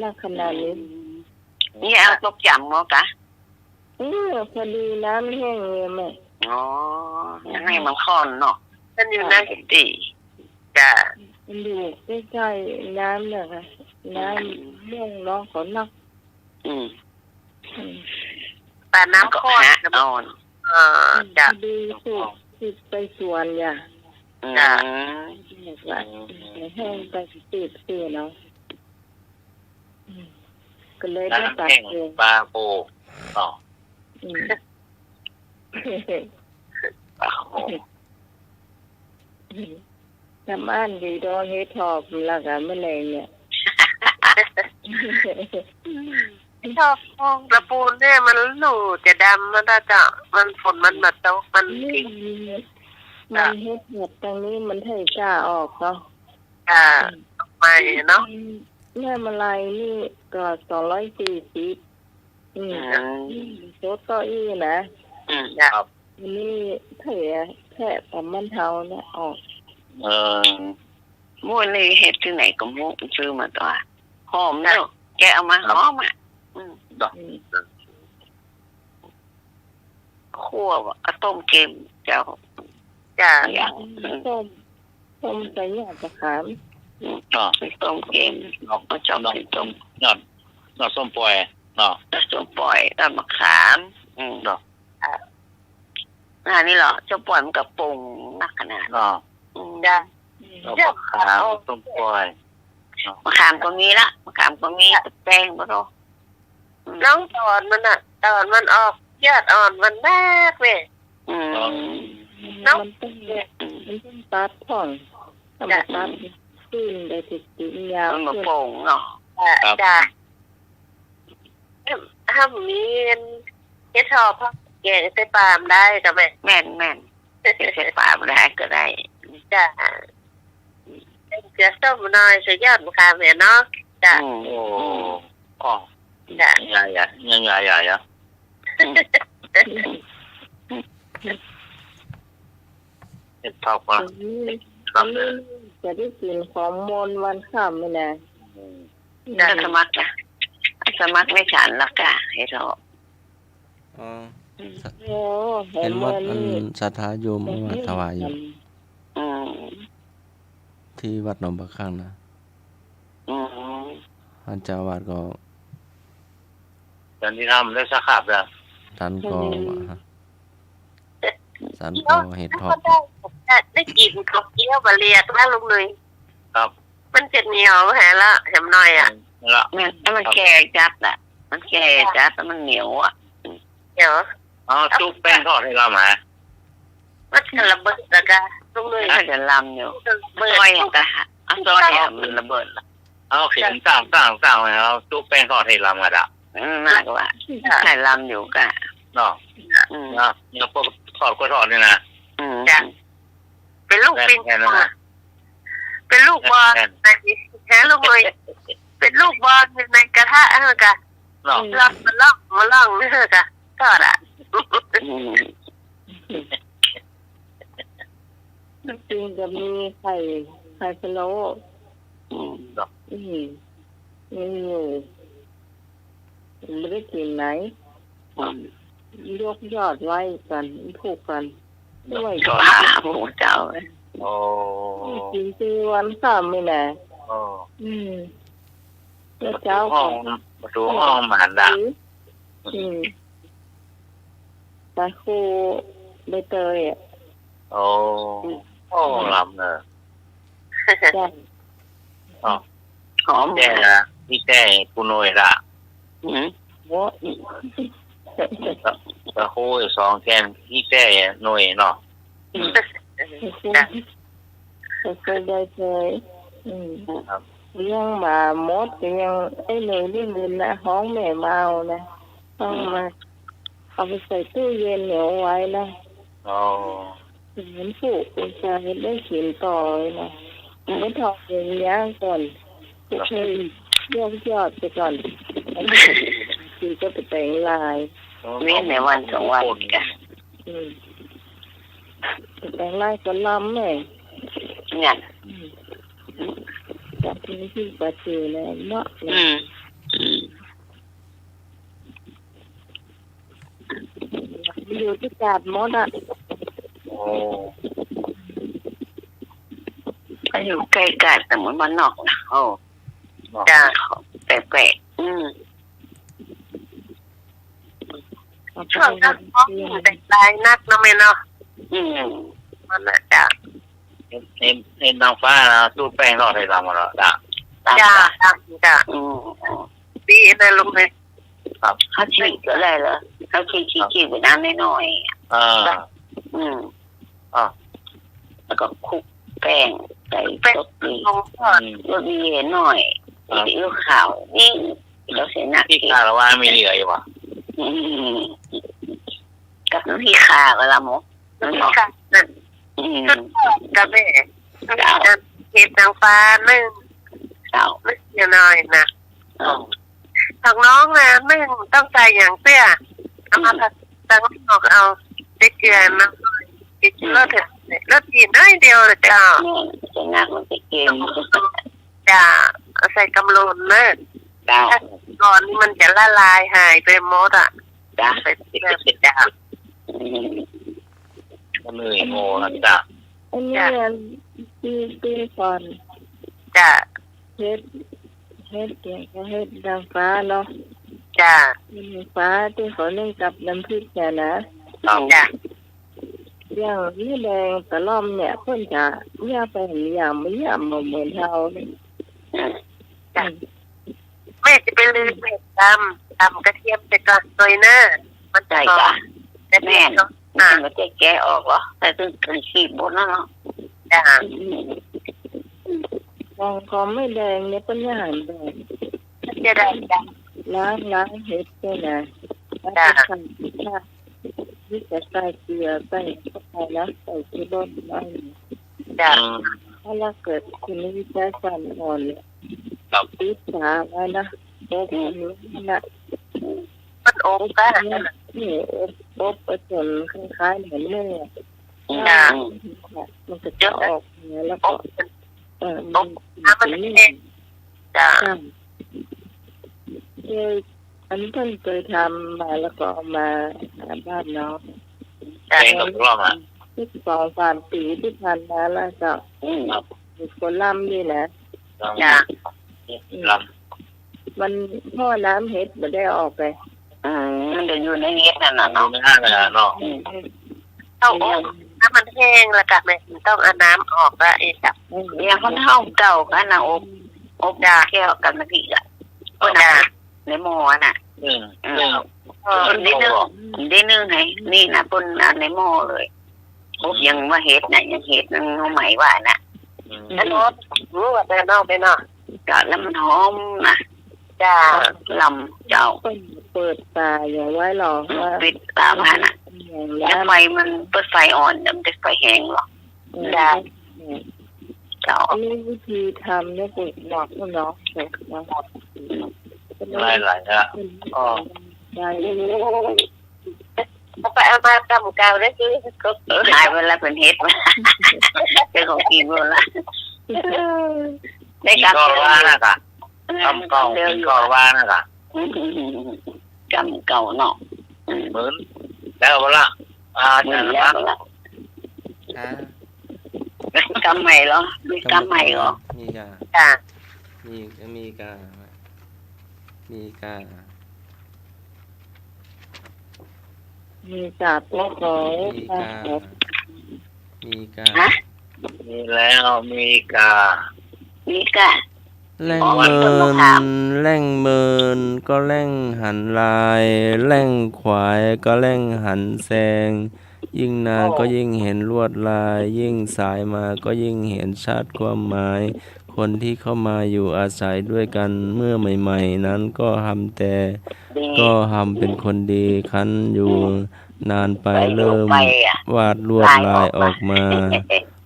นักขนาดนี้ นี่เอาตกจับเนาะกะ พอดีน้ำแห้งเลยแม่ อ๋อยังไงมันค่อนเนาะมันอยู่ในตีจ้ะ มันอยู่ใกล้ๆน้ำเนี่ยค่ะน้ำม่วงน้องเขานัก อืม อืม ปลาน้ำข้อนอ่อนจ้ะ ดูสุดติดไปสวนเนี่ย จ้ะ เนี่ยว่าในแห้งไปติดเสียเนาะอืมก็เลยได้ตัดเอง ปลาโปต่อ อืม ปลาโข ทำอันดีดองเฮ็ดทอบแล้วก็แมลงเนี่ย ชอบมองกระปูนเนี่ยมันหนูจะดำมันจะมันฝนมันมาตกมัน นี่ ทิ้ง มันเฮ็ดหมดตรงนี้มันให้กล้าออกเนาะ จ้ะไปเนาะ แม่มาลายนี่ก็240โซโต้อี้นะ จ้ะ อันนี้แค่แต่มันเทาเนี่ยออก ม้วนนี่เห็ดที่ไหนก็ม้วนซื้อมาตัวหอมเนาะแกเอามาหอมอ่ะ อืม คั่วต้มเค็มเจ้าจ้ะอย่าง ส้มใส่หยาจะขาม ต้มเค็มมาชอบต้ม ยอดส้มปล่อยเนาะ ต้มปล่อยต้มมะขามดอกนี่เหรอเจ้าปล่อยมันกับปรุงนักขนาด เนาะ จ้ะ เอาขาวส้มปล่อย มะขามก็มีละมะขามก็มีแป้งบ่รู้น้องตอนมันอ่ะตอนมันออกยอดอ่อนมันแรกเว้ยมันต้องตัดผ่อนทำตัดขึ้นได้ติดยาว มันมาโป่งเนาะจ้ะถ้ามีเฮ็ดทอพักแกงใส่ปลามได้ก็แม่แม่นใส่ปลามได้ก็ได้จ้ะจะส้มหน่อยใส่ยอดมะขามเนี่ยเนาะจ้ะ โอ้อ๋อ จ้ะ ใหญ่เห็ดทอดว่า อันนี้จะได้กินของมนวันข้ามไม่นาน สมัครจ้ะสมัครไม่ฉันแล้วจ้ะเฮ็ดทอ อ๋อ โอ้ เห็นว่าอันศรัทธาโยมเอามาถวายอยู่ที่วัดหนองปะข้างนะท่านเจ้าวาดก็ ตอนที่ทำได้สักขับแล้ว ท่านก็เห็ดทอด ได้กินข้าวเกี๊ยวบะเรียกแล้วลุงเลย ครับ มันจะเหนียวแหละแหมหน่อยอ่ะ ละ มันแก่จัดอ่ะมันแก่จัดแล้วมันเหนียวอ่ะเดี๋ยว อ๋อจุ๊บแป้งทอดให้เรามา มันจะระเบิดแล้วก็ลุงเลยมันจะลำอยู่ซอยอย่างกะเอาซอยอ่ะมันระเบิดละ เอาเขียนสร้างแล้วจุ๊บแป้งทอดให้เรามาละ มากกว่าใช่ลำอยู่กะ เนาะเนี่ยพวกทอดก็ทอดนี่นะ จ้ะเป็นลูกปิงเป็นลูกบอลในแค่ลูกเลยเป็นลูกบอลในกระทะเออกะ เนาะ ล่องนี่เออกะทอดอ่ะ จริงจะมีไข่พะโล้ เนาะ มีอยู่ไม่ได้กินไหนยกยอดไว้กันผูกกันด้วย ก็หาผู้เจ้า โอ้ กินซีวันข้ามไม่แน่ โอ้ แล้วเจ้า ห้องประตูห้องหมานดา ตาคูใบเตยอ่ะ โอ้ลำเนอะ จ้ะ หอม แก่ละพี่แก่กูโนยละ โว้ ตะโค้ยสองแกนพี่แก่โนยเนาะ เคยได้เคยยังมามดยังไอ้หนูนี่เงินนะห้องแม่เมานะต้องมาเอาไปใส่ตู้เย็นเหนียวไว้นะ โอ้ เหมือนผูกจะได้กินต่อนะไม่ทอดอย่างย่างก่อนเคยยอดไปก่อนกินก็ไปแต่งลาย เว้นในวันสองวันกัน แต่งลายก็ล้ำเลย เนี่ย จากที่ปะจือเลยเนาะ อยู่ที่กาดหมดอ่ะ โอ้ ก็อยู่ใกล้กันแต่เหมือนมันนอกนะโอ้จ้าแปลกช่วงนั้นท้องแต่ตายนักนะแม่เนาะมันน่ะจ้า เห็นนางฟ้านะตู้แป้งรอดให้เรามาแล้วจ้ะ จ้าดีนะลุงเลย ครับ เขาฉีกก็ได้เหรอเขาฉีกไปน้ำน้อย อ่า แล้วก็คลุกแป้งใส่รสดี อืม รสดีหน่อยซีอิ๊วขาวนี่เราเสียหนัก ที่คาดว่ามีเหลืออยู่ว่ะ กับน้ำพริกข่าก็ละหมกน้ำพริกข่านั่นกับแม่เห็ดนางฟ้านึ่งนึ่งหน่อยนะของน้องนะนึ่งต้องใส่อย่างเสื้อเอามาตั้งออกเอาได้เกลือน้ำติดรสรสดีน้อยเดียวเลยจ้าจะนักมันจะเก่งจ้าใส่กำลังเนื้อก่อนนี่มันจะละลายหายไปหมดอ่ะจ้าใส่เกลือจ้า ก็เหนื่อยโง่นะจ้ะ อันนี้ปีก่อน จ้า เฮ็ดเก่งก็เฮ็ดนางฟ้าเนาะ จ้าน างฟ้าที่เขานึ่งกับน้ำพริกเนี่ยนะ จ้า อย่างนี้แดงตะล่อมเนี่ยเพิ่นจะย่าไปเห็นอย่างไม่ย่ำเหมือนเฮานี่ จ้าแม่จะไปลืมเผ็ดตำกระเทียมไปก่อนโดยเนอมันใจจ้ะแม่เนาะมันจะแกะออกเหรอแต่ต้องขีดบนแล้วเนาะจ้า ฟองก็ไม่แดงเนี่ยเพิ่นย่าหันแดง จะได้จ้ะ ล้างเฮ็ดเนี่ยนะแล้วก็ใส่ข้าวนี่จะใส่เกลือใส่เข้าไปนะใส่ที่รสน้อย จ้า ถ้าเราเกิดคุณวิจัยฟันอ่อนเนี่ยปิดฝาไว้นะโอ๊บนี่นะ มันโอ้ก้า นี่โอ๊บไปจนคล้ายๆเหมือนเนื้อ จ้า มันจะออกเนี่ยแล้วก็มัน น้ำมันเองจ้า อันนี้เพิ่งเคยทำมาแล้วก็เอามาหาบ้านน้อง แป้งกับรอบอ่ะ ที่2-3 ปีที่ผ่านมาแล้วก็มีคนล่ำด้วยนะ จ้า ล มันพ่อน้ำเฮ็ดไม่ได้ออกไป มันจะอยู่ในเงี้ยนั่นน่ะ ำ เนาะ ไม่ห้างเลยเนาะ ต้องน้ำมันแห้งแล้วกันแม่ต้องเอาน้ำออกแล้วไอ้จับเนี่ยเขาเท่าเก่ากันนะอบจ้าแก้วกันมาทีละจ้าในหม้อน่ะ นิดนึงไงนี่นะปนในหม้อเลยอบยังว่าเฮ็ดน่ะยังเฮ็ดนั่งเอาใหม่ว่าน่ะแล้วรสรู้ว่าแต่นอกไปเนาะจ้าแล้วมันหอมนะจ้าลำเจ้า เปิดตาอย่างไว้หรอว่า ปิดตามาน่ะ อย่าง แล้วไฟมันเปิดไฟอ่อนมันจะไฟแห้งหรอกจ้าเจ้า อันนี้วิธีทำเนี่ยปุ๋ยหลอกเนาะเนาะ หลายนะอ๋อ ได้ ไปเอามาตำเก่าได้คือก็หายไปแล้วเป็นเฮ็ดเป็นของกินหมดละได้ กิน กลับ ก็ว่านะกะทำกล่องกินก็ว่านะกะ กำเก่าเนาะ เหมือนแล้วเวลาเหมือน จะนะ แล้วละ ค่ะ กำใหม่เหรอมีกำใหม่เหรอ มีกา จ้า มีกามีกา มีจับแล้วก็ มีกามีกา ฮะ มีแล้วมีกา มีกะ แร่งเมินก็แร่งหันลายแร่งขวายก็แร่งหันแซงยิ่งนานก็ยิ่งเห็นลวดลายยิ่งสายมาก็ยิ่งเห็นชัดความหมายคนที่เข้ามาอยู่อาศัยด้วยกันเมื่อใหม่ๆนั้นก็ทำแต่ ดี ก็ทำเป็นคนดีคันอยู่นานไปเริ่ม ไปอ่ะ วาดลวดลายออกมา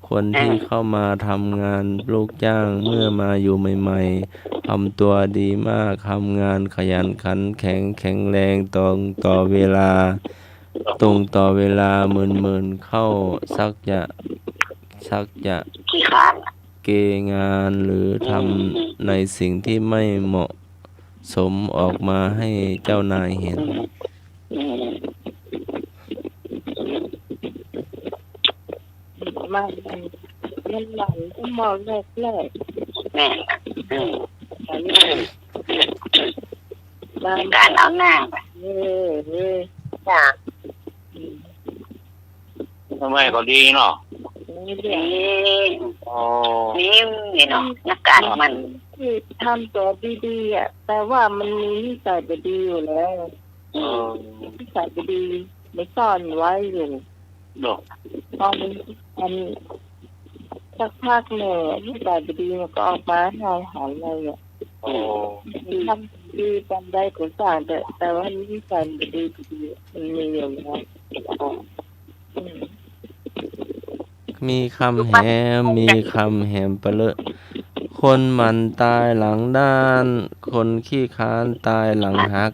คนที่เข้ามาทำงานลูกจ้างเมื่อมาอยู่ใหม่ๆทำตัวดีมากทำงานขยันขันแข็งแรงตรงต่อเวลาหมื่นเข้าสักจะ ขี้ขาน เกงานหรือทำในสิ่งที่ไม่เหมาะสมออกมาให้เจ้านายเห็น มันก็มองแรก แม่อืม ๆอันนี้บ้าน การเอาหน้าไป จ้ะ ทำไมก็ดีเนาะ นี่เรื่อง นี่ อ๋อ นี่เนาะนักการมัน ที่ทำตัวดีๆอ่ะแต่ว่ามันมีนิสัยไม่ดีอยู่แล้ว เออ นิสัยไม่ดีไม่ซ่อนไว้อยู่ เนาะ พอมันสักพักเนี่ยนิสัยไม่ดีมันก็ออกมาหายหันเลยอ่ะ โอ้ ทำดีทำได้ก็สร้างแต่ว่านิสัยไม่ดีมันมีอยู่แล้วอืม มีคำแหมเปเลอะคนมันตายหลังด้าน คนขี้ค้านตายหลังหัก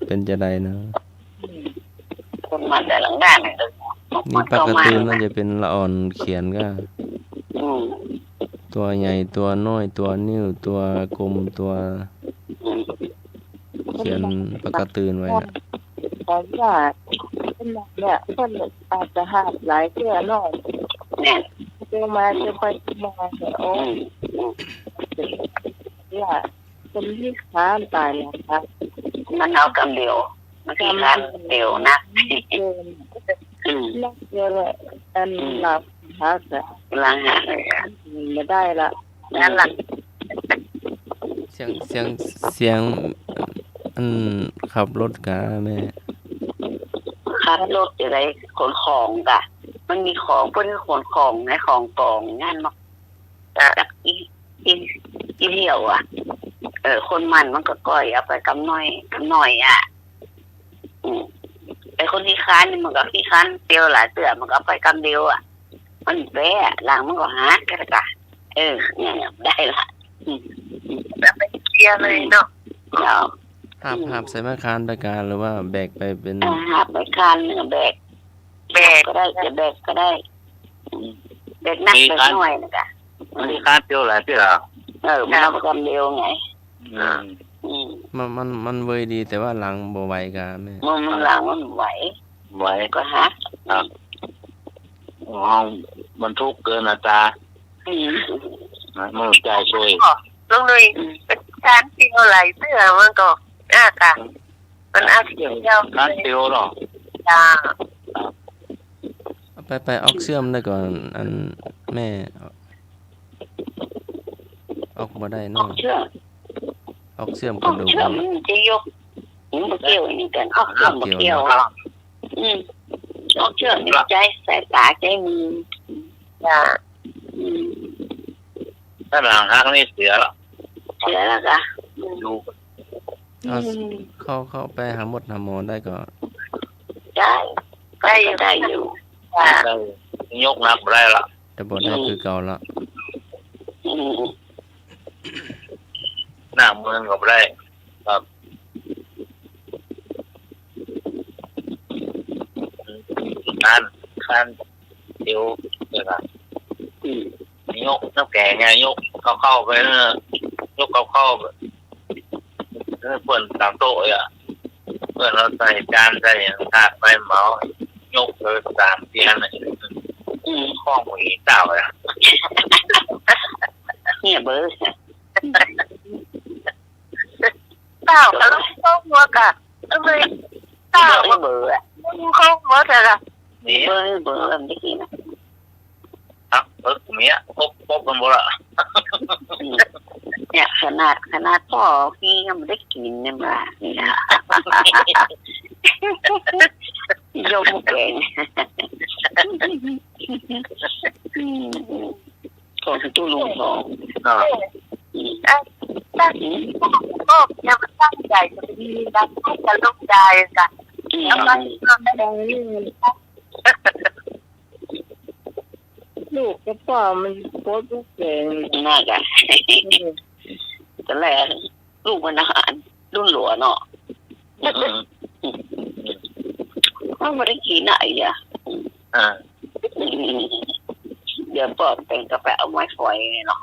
เป็นจะใดนะ คนมันแต่หลังด้านเนี่ย นี่ปกติมันจะเป็นละอ่อนเขียนก็ อืม ตัวใหญ่ตัวน้อยตัวนิ้วตัวกลมตัวเขียนปกติไว้นะ เพราะว่าคนเนี่ยคนอาจจะหาบหลายเสื้อน้อย แน่น เจอมาเจอไปมาเนี่ยโอ้ อืม เนี่ยคนที่ค้านตายแล้วครับ มันเอากำเดียวมันขี้ค้านเดียวนะ เกิน อืม นักเยอะเลยอันหลับพักอะ หลังหัก ไม่ได้ละ นั่นหลัง เสียงอันขับรถกาแม่ ขับรถอะไรขนของกะมันมีของพวกนี้ขนของในของกองงานมาจากอีเที่ยวอ่ะคนมันก็ก้อยเอาไปกำน้อยอ่ะไอคนที่ค้านนี่มันก็ที่ค้านเตียวหลายเตือมันก็เอาไปกำเดียวอ่ะมันแพ้หลังมันก็หากันละเนี่ยได้ละแล้วไปเคลียร์เลยเนาะ หาบใส่มาคานไปการหรือว่าแบกไปเป็น หาไปคานเนื้อแบกก็ได้จะแบกก็ได้แบกนักแบกน้อยนะกะ มันมีการเที่ยวหลายที่เหรอ มันเอาไปกำเดียวไง มันเวยดีแต่ว่าหลังบ่ไหวกาแม่ มันหลังมันไหว ไหว ก็ฮัก ห้องมันทุกข์เกินอัตรามันใจช่วย ลงเลยเป็นการเที่ยวไหลเสื้อมันก็กะมันเที่ยว การเที่ยวเนาะ จ้า ไปออกเชื่อมได้ก่อนอันแม่ออกบ่ได้เนาะ เชื่อ ออกเชื่อมกระดูก เชื่อมันจะยกหินบะเกี่ยวนี่กันออกเชื่อมบะเกี่ยวออกเชื่อมในใจสายตาใจมือจ้า ถ้าหลังหักนี่เสียแล้ว เชื่อแล้วกะ ดู เข้าไปหาหมดหาหมอได้ก็ ได้อยู่ ได้ยกนักได้ละ แต่บ่ได้คือเก่าละ หน้าเมืองก็ได้ครับคันเดี๋ยวเนี่ยครับยกน้ำแกงไงยกเข้าไปเนอะยกเข้าเพื่อนตามโต๊ะอ่ะเพื่อนเราใส่จานใส่ถาดไปเหมายกเลยสามเตียนเลยข้อมือเต่าอ่ะ เนี่ยเบอร์ เต่าแล้วก็หัวกะเลยเต่า เบอร์อ่ะ เขาหัวแต่ละ นี่ เบอร์แบบนี้นะครับ เมียพบกันหมดละ เนี่ยขนาดพ่อพี่ยังไม่ได้กินเนี่ยมาเนี่ยยกแกงของตู้ลุงทอง อ่า ก็ยังตั้งใจจะดีดังให้จะลูกใจกันแล้วก็ได้ลูกก็ป่อมันโคตรลูกเก่ง น่าจะแต่แรกลูกมันอาหารรุ่นหลวเนาะมันไม่ได้กินไหนอ่ะเดี๋ยวปอบเป็นกาแฟเอาไม้ฝอยเนาะ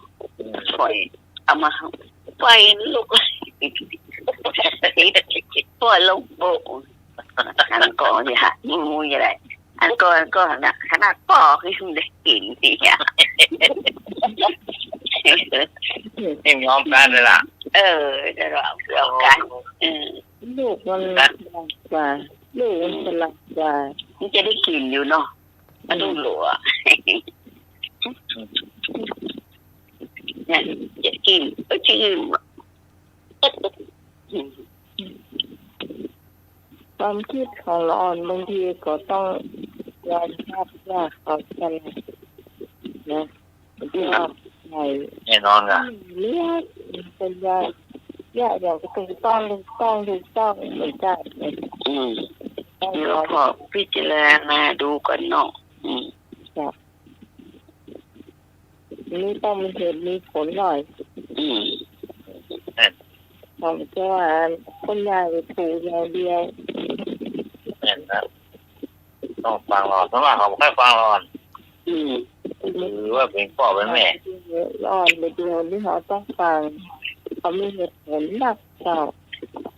ฝอยเอามาฝอยลูกฝอยลงโบกันก่อนอย่ามูอย่าไร อันก่อนนะขนาดปอกก็ยังได้กินเนี่ย นี่ยอมกันเลยล่ะ จะเราเกี่ยวกันลูกมันหลักกว่าลูกมันเป็นหลักกว่า มันจะได้กินอยู่เนาะมาดูหลัวเนี่ยจะกินจะกินความคิดของเราอ่อนบางทีก็ต้องยอมรับว่าเขาเป็นนะที่ออกไหน แน่นอนค่ะ เรียกเป็นยาอย่างก็ต้องเหมือนกันต้อง เดี๋ย ร ว อ พอพิจารณาดูกันเนาะ นี่ต้องมีเหตุมีผลหน่อยผมจะว่าคนยายไปถูกอย่างเดียว แน่นนะต้องฟังรอนเพราะว่าเขาไม่ค่อยฟังรอนหรือว่าเป็นพ่อเป็นแม่ อ่อนไปเดียวที่เขาต้องฟังเขามีเหตุผลหนักเก่า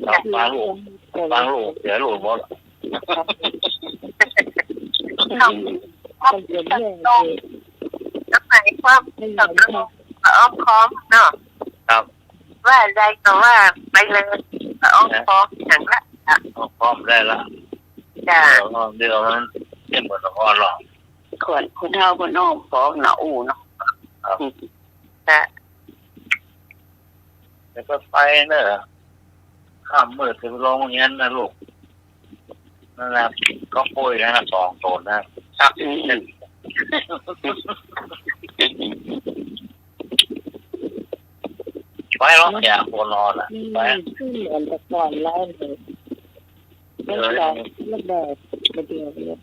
ต้องฟังลูกเสียลูกหมด มันเป็นเรื่องที่ แล้วหมายความ ไม่ ต ยอก ม ลงอ้อมค้อมเนาะ ครับ ว่าได้ก็ว่าไปเลยอ้อมค้อมอย่างละ พร้อมได้ละ จ้า เดี๋ยวมันไม่เหมือนละครหรอก คนเท่าคนน้องพร้อมเนาะเนาะ แล้วก็ไปเนอะข้ามมืดถึงโรงเรียนนะลูกนั่นแหละก็ป่วยนะ2 ตนนะชักไปหรอกอย่าคนนอนอ่ะไป ขึ้นเหมือนแต่ก่อนแล้วเลยไม่ได้ไม่ได้ไม่เดียวเลย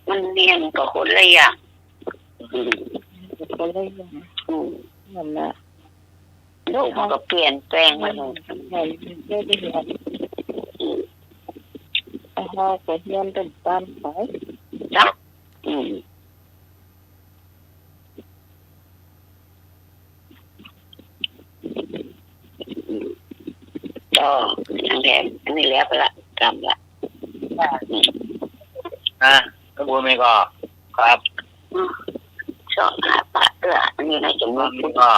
มันเรียนกับคนละอย่าง ก็เลยนั่นแหละ โลกมันก็เปลี่ยนแปลงมาเลย ได้เห็นเขาก็เรียนเป็นตามไป จ้ะก็อย่างแทนอันนี้แล้วไปละกรรมละ ก็บุญไม่ก็ครับ ชอบหาปะอันนี้ในจำนวน ก็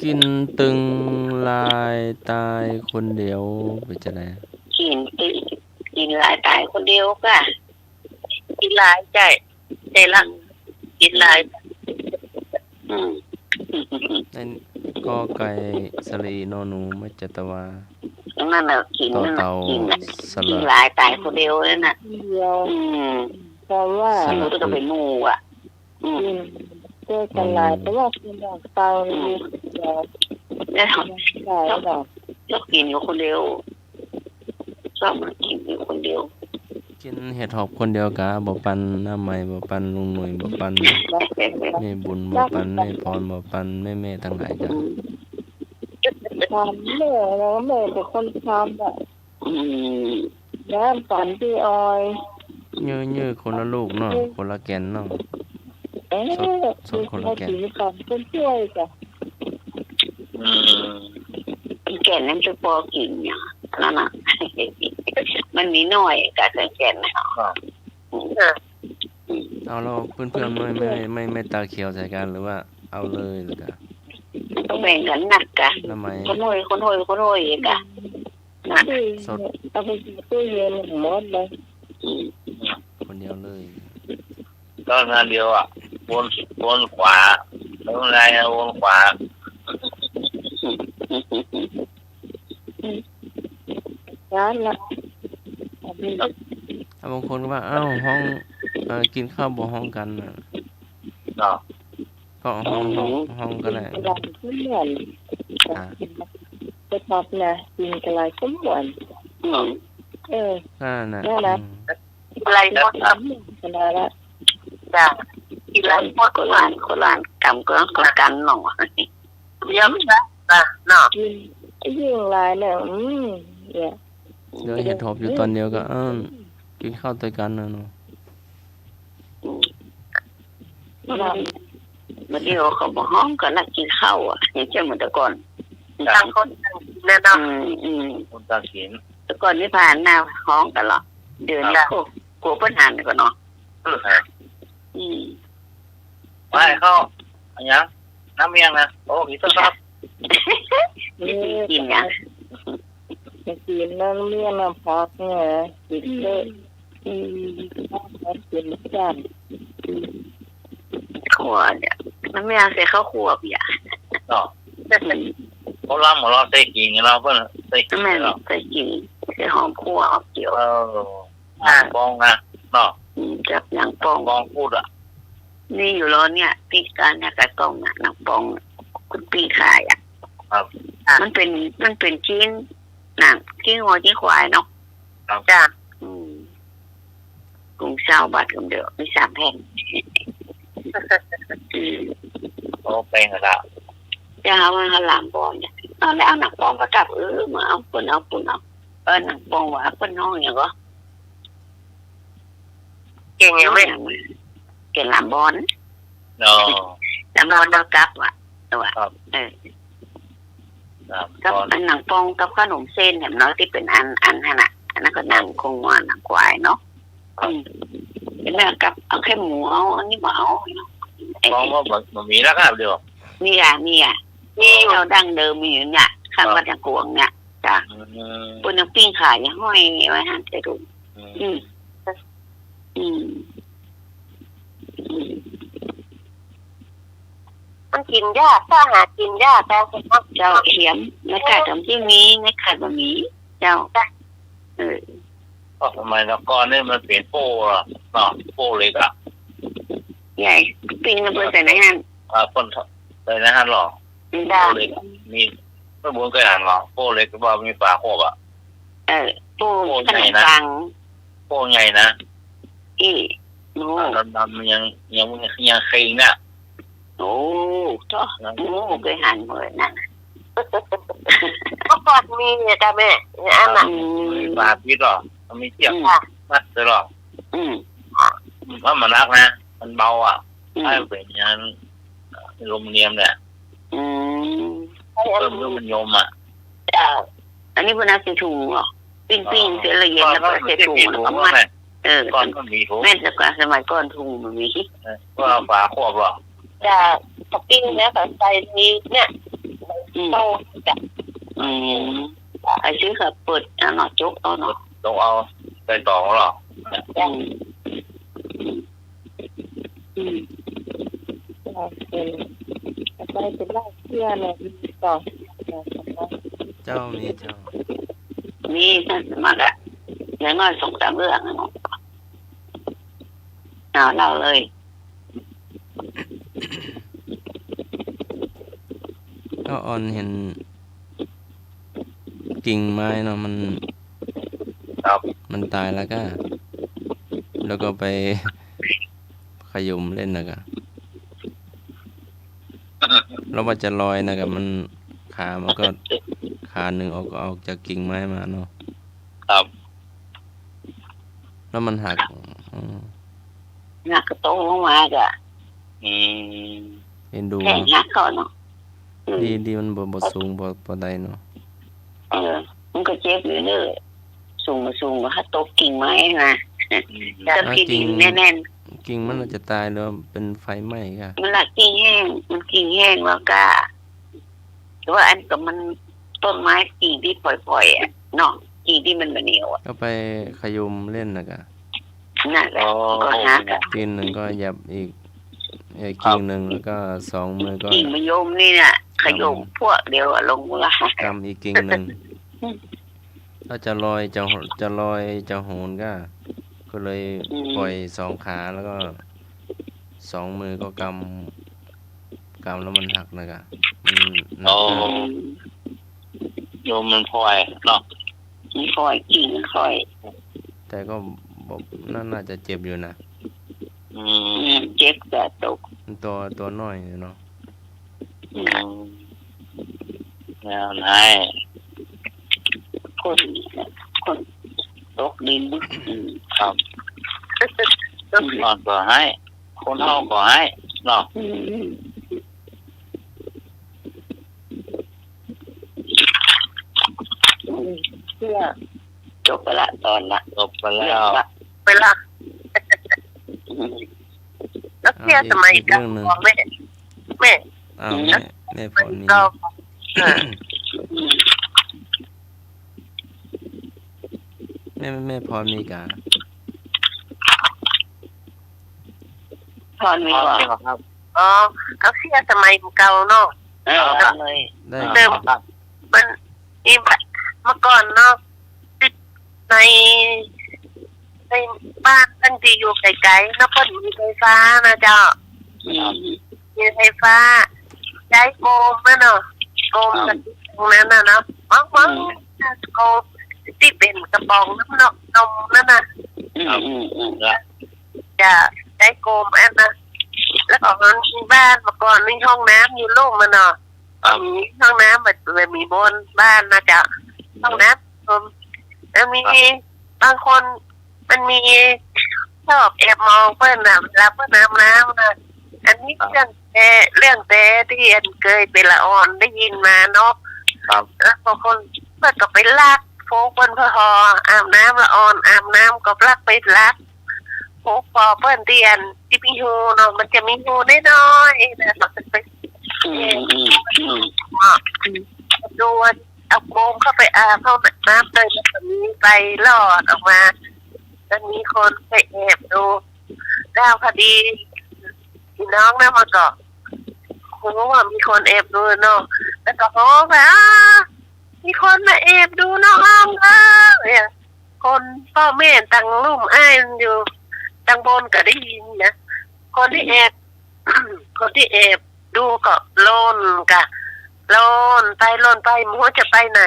กินตึงลายตายคนเดียวไปจะไหน กินลายตายคนเดียวก็ กินหลายใจลังกินหลาย นั่นก็ไก่สลีนอนูมัจจตวา นั่นแหละกิน ต่อ นั่น เตาส กิน ละ ลายตายคนเดียวนั่นน่ะ เดียวเพราะว่า มันก็เป็นงูอ่ะ เจอกันหลายแต่ว่าคุณดอกเตาเดียว แล้ว ได้ดอก ชอบกินอยู่คนเดียวชอบมากินอยู่คนเดียว กินเห็ดหอบคนเดียวกะบ่ปันหน้าใหม่บ่ปันลุงหน่วยบ่ปันแม่บุญบ่ปันแม่พรบ่ปันแม่ทั้งหลายจ้ะ ทำแม่แล้วแม่เป็นคนทำแบบน้ำฝันที่ออย ยื้อคนละลูกเนาะคนละแก่นเนาะ คือเขาถือฝันเป็นช่วยจ้ะ แก่นนั้นจะพอกินเนี่ยนั่นน่ะมันมีน้อยกับแก่นนะ เอาเราเพื่อนไม่ตาเขียวใส่กันหรือว่าเอาเลยหรือก็ ต้องแบ่งกันหนักกะ ทำไม คนโอยกะ เอาไปตู้เย็นหมดเลย คนเดียวเลย ก็งานเดียวอ่ะวนขวาแล้วไงวนขวา ร้านละ บางคนก็ว่าเอ้าห้องกินข้าวบ่ห้องกันน่ะ เนาะ ก็ห้องก็ได้ ร้านก็เหมือนจะชอบนะกินอะไรก็เหมือนก็น่ะ อะไรหมด ทำขนาดละ จ้ากินหลายหมด คนล้านกำก็กันหน่อ เยอะนะเนาะ กินยิ่งลายเนี่ยเนี่ย เดี๋ยวเห็ดหอบอยู่ตอนเดียวก็กินข้าวด้วยกันนะเนาะ เมื่อเดียวเขาบอกห้องก็นักกินข้าวอ่ะอย่างเช่นเหมือนแต่ก่อน ต่างคนแน่นอน คนตาขิน แต่ก่อนนี่ผ่านหน้าห้องกันหรอเดือนละ กลัวปัญหาเนี่ยก็เนาะอืม ไม่เข้าอันยังน้ำเมียงนะโอ้มีต้นครับ กินเนี่ย กินน้ำเลี้ยงน้ำพักเนี่ยกินเยอะกินจาน ขัวเนี่ยน้ำเมียงใส่ข้าวขัวพี่อ่ะ เนาะเขาล่ำของเราใส่กินเราเพิ่นใส่กิน แม่ เรา ใส่กินใส่หอมขัวหอมเจียว ปองนะเนาะ จับหนังปอง ปองพูดอ่ะ นี่อยู่แล้วเนี่ยปีการเนี่ยกระตองอ่ะหนังปองคุณปีขายอ่ะ ครับ มันเป็นชิ้นหนังชิ้นหัวชิ้นควายเนาะ จ้ะ กรุงเศร้าบาทกันเดียวมี3 แผ่น โอ้เป็นกระดาษ จะหาว่าหลามบอลเนี่ยเอาแล้วเอาหนังปองก็กลับมาเอาปุ่นเอาหนังปองว่าปุ่นน้องอย่างก็ เก่งยังไม่ เก่งหลามบอล เนาะ หลามบอลเรากลับว่ะตัวกับหนังปองกับขนมเส้นเนี่ยน้อยที่เป็นอันนั่นน่ะอันนั้นก็หนังคงว่าหนังควายเนาะเป็นแล้วกับเอาแค่หมูเอาอันนี้บ่เอา ปองว่ามันมีแล้วครับเดี๋ยว นี่เราดั้งเดิมมีอยู่เนี่ยข้างวัดจังกวงเนี่ยจ้ะปุ่นยังปิ้งขายยังห้อยไว้หันใส่ถุงมันกินยากถ้าหากินยากแต่ เจ้าเขียมในขาดทำที่นี้ในขาดบะหมี่เจ้าก็ทำไมแล้วก่อนนี่มันเปลี่ยนโป้เนาะโป้เล็กอ่ะ ใหญ่ปิ้งระเบิดใส่ในหัน คนเลยนะฮะหรอ ได้ โป้เล็กมีไม่บุญเคยอ่านหรอโป้เล็กก็ว่ามีฝาโคบอ่ะ ปูขนมปัง โป้ใหญ่นะ โน้ ดำๆยังเคยเนี่ย โอ้ท้อโอ้เคยหันเลยนั่น ก็ปอดมีเนี่ยจ้ะแม่อันน่ะ ปลาพิษหรอมันมีเทียบมัดเลยหรอมันรักนะมันเบาอ่ะถ้าเป็นอย่างนั้นลมเนียมเนี่ยเพิ่มมันยมอ่ะ อันนี้เป็นน้ำใส่ถุงเหรอปิ้งเสร็จละเอียดแล้วก็ใส่ถุงแล้วก็มัดก้อนก็มีถุง แม่จะกว่าสมัยก่อนถุงมันมีก็ฝาโคบหรอ จะท็อปปิ้งนะแต่ใส่นี้เนี่ยต้องจะ ไอ้ซื้อขับเปิดเอาหน่อจุกเอาหน่อ ต้องเอาใส่ต่อหรอเป็นไปเป็นไล่เชื่อเลยต่อ เจ้ามีเจ้า นี่ท่านมาละอย่างน้อย2-3 เรื่องนะเนาะเอาเล่าเลยก็ออนเห็นกิ่งไม้เนาะมันตายแล้วก็ไปขยุมเล่นนะกะแล้วว่าจะลอยนะกะมันก็ขาหนึ่งออกจากกิ่งไม้มาเนาะ ครับ แล้วมันหัก หักกระโตลงมากะเห็นดู แข่งหักก่อนเนาะดีมันบ่สูงบ่ได้เนาะมันก็เจ็บอยู่เด้อสูงก็ถ้าตกกิ่งไม้นะจะกิ่งแน่นกิ่งมันจะตายแล้วเป็นไฟไหม้ค่ะมันละกิ่งแห้งแล้วก็แต่ว่าอันก็มันต้นไม้กิ่งที่ปล่อยๆอ่ะเนาะกิ่งที่มันเหนียวอ่ะก็ไปขยุมเล่นนะกะนั่นแหละก็หักกิ่งหนึ่งก็ยับอีกกิ่งหนึ่งแล้วก็2 มือก็กิ่งมะยมนี่น่ะขยุมพวกเดียวลงละกำอีกกิ่งหนึ่งถ้าจะลอยจะโหนก็เลยปล่อย2 ขาแล้วก็2 มือก็กำแล้วมันหักนะกะมันหนักโยมมันพลอยเนาะมันพลอยกิ่งมันพลอยแต่ก็น่าจะเจ็บอยู่นะเจ็บแต่ตกตัวน้อยเนาะแนวไหนคนตกดินครับนอนก็ให้คนเฮาก็ให้เนาะเพื่อจบไปละตอนละจบไปแล้วเวลา แล้วเที่ยสมัยกันของแม่แม่ อ้าวแม่พรมี ก็ แม่พรมีกา พรมีว่า ครับ อ๋อเอาเที่ยสมัยเก่าเนาะ เลย ได้ เดิมมันนี่เมื่อก่อนเนาะในในบ้านตั้งที่อยู่ไกลๆแล้วก็มีไฟฟ้านะเจ้ามีไฟฟ้าใช้โกมนะเนาะโกมกันตรงนั้นนะเนาะมั้งโกมที่เป็นกระป๋องน้ำนมนั่นนะจะใช้โกมอันนะแล้วก็มันมีบ้านเมื่อก่อนมีห้องน้ำอยู่โล่งมาเนาะมีห้องน้ำแบบมีบนบ้านนะจ๊ะห้องน้ำแล้วมีบางคนมันมีชอบแอบมองเพื่อนนะรับเพื่อนน้ำนะอันนี้เรื่องแต่ที่อันเคยเป็นละอ่อนได้ยินมาเนาะแล้วบางคนเพื่อนก็ไปลากโฟกเพื่อนพออาบน้ำละอ่อนอาบน้ำก็ลากไปลากโฟกพอเพื่อนเตียนที่มีหูเนาะมันจะมีหูน้อยๆนะมันจะไปดูเอาโกมเข้าไปอาบเข้าน้ำเลยแล้วก็มีไปรอดออกมาแล้วมีคนไปแอบดูดาวคดีพี่น้องนะมาก็รู้ว่ามีคนแอบดูเนาะแล้วก็โอ้ว่ามีคนมาแอบดูน้องเนี่ยคนพ่อแม่ตั้งลุ่มอ้ายอยู่ตั้งบนก็ได้ยินนะคนที่แอบ คนที่แอบดูก็โลนกะโลนไปไม่รู้จะไปไหน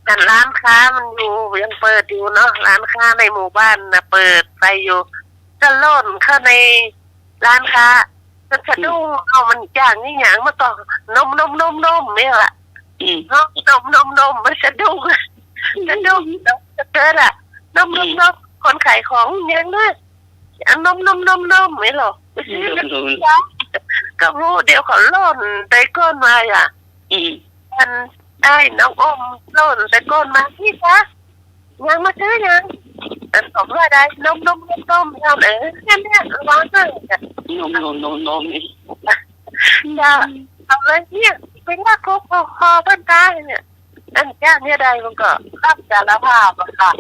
แต่ร้านค้ามันอยู่ยังเปิดอยู่เนาะร้านค้าในหมู่บ้านนะเปิดไปอยู่ก็โลนเข้าในร้านค้าก็สะดุ้งเอามันอย่างนี้อย่างมาต่อนมเนี่ยแหละนมมันสะดุ้งจะเกิดอะนมคนขายของยังไงนมไม่หรอไปซื้อก็รู้เดี๋ยวเขาโล่นไปก้นมาอ่ะมันได้น้องอมโล่นไปก้นมาพี่คะยังมาซื้อยังแต่ผมว่าได้นมทำแค่นี้ร้อนเลยนมจะเอาเลยเนี่ยเป็นว่าคอบ้านตายเนี่ยอันแค่นี้ได้มันก็รับสารภาพอะค่ะ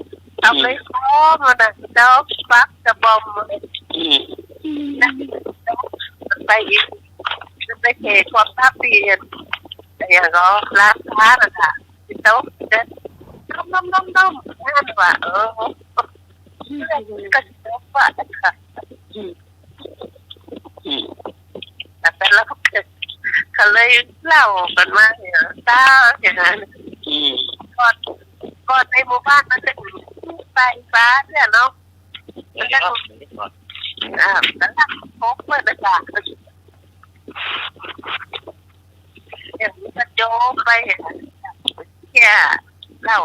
ทำเลยคอมันนะเจ้าฟักจะบอมไปอีกไปเขตความภาพเปลี่ยนอย่างก็ร้านค้าน่ะค่ะโต๊ะเด็ดนมนั่นว่าก็โต๊ะว่าค่ะแต่แล้วเขาเลยเล่ากันมาเนี่ยตาอย่างนั้นก่อนในหมู่บ้านมันจะมีไฟฟ้าเนี่ยเนาะแล้วก็แล้วพกเมื่อไหร่อย่างนี้ก็โจกไปแค่เล่า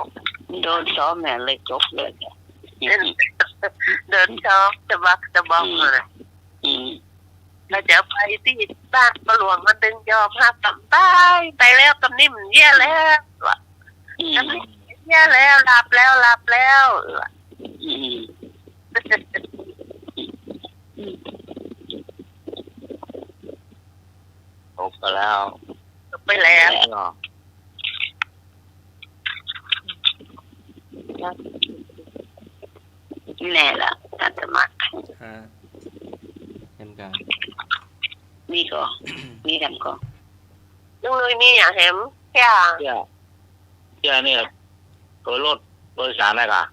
โดนซ้อมแม่เลยจบเลยเดินซ้อมจะบักจะบอมเลยเราจะไปที่บ้านประหลวงมันดึงยอมห้าต่ำไปแล้วกำนิ่มแย่แล้วกำนิ่มแย่แล้วหลับแล้วตกไปแล้ว แน่ละการสมัครเห็นกันมีก็มีดำก็ลุงลุยมีอย่างเห็นแค่เนี่ยตัวรถโดยสารได้ค่ะ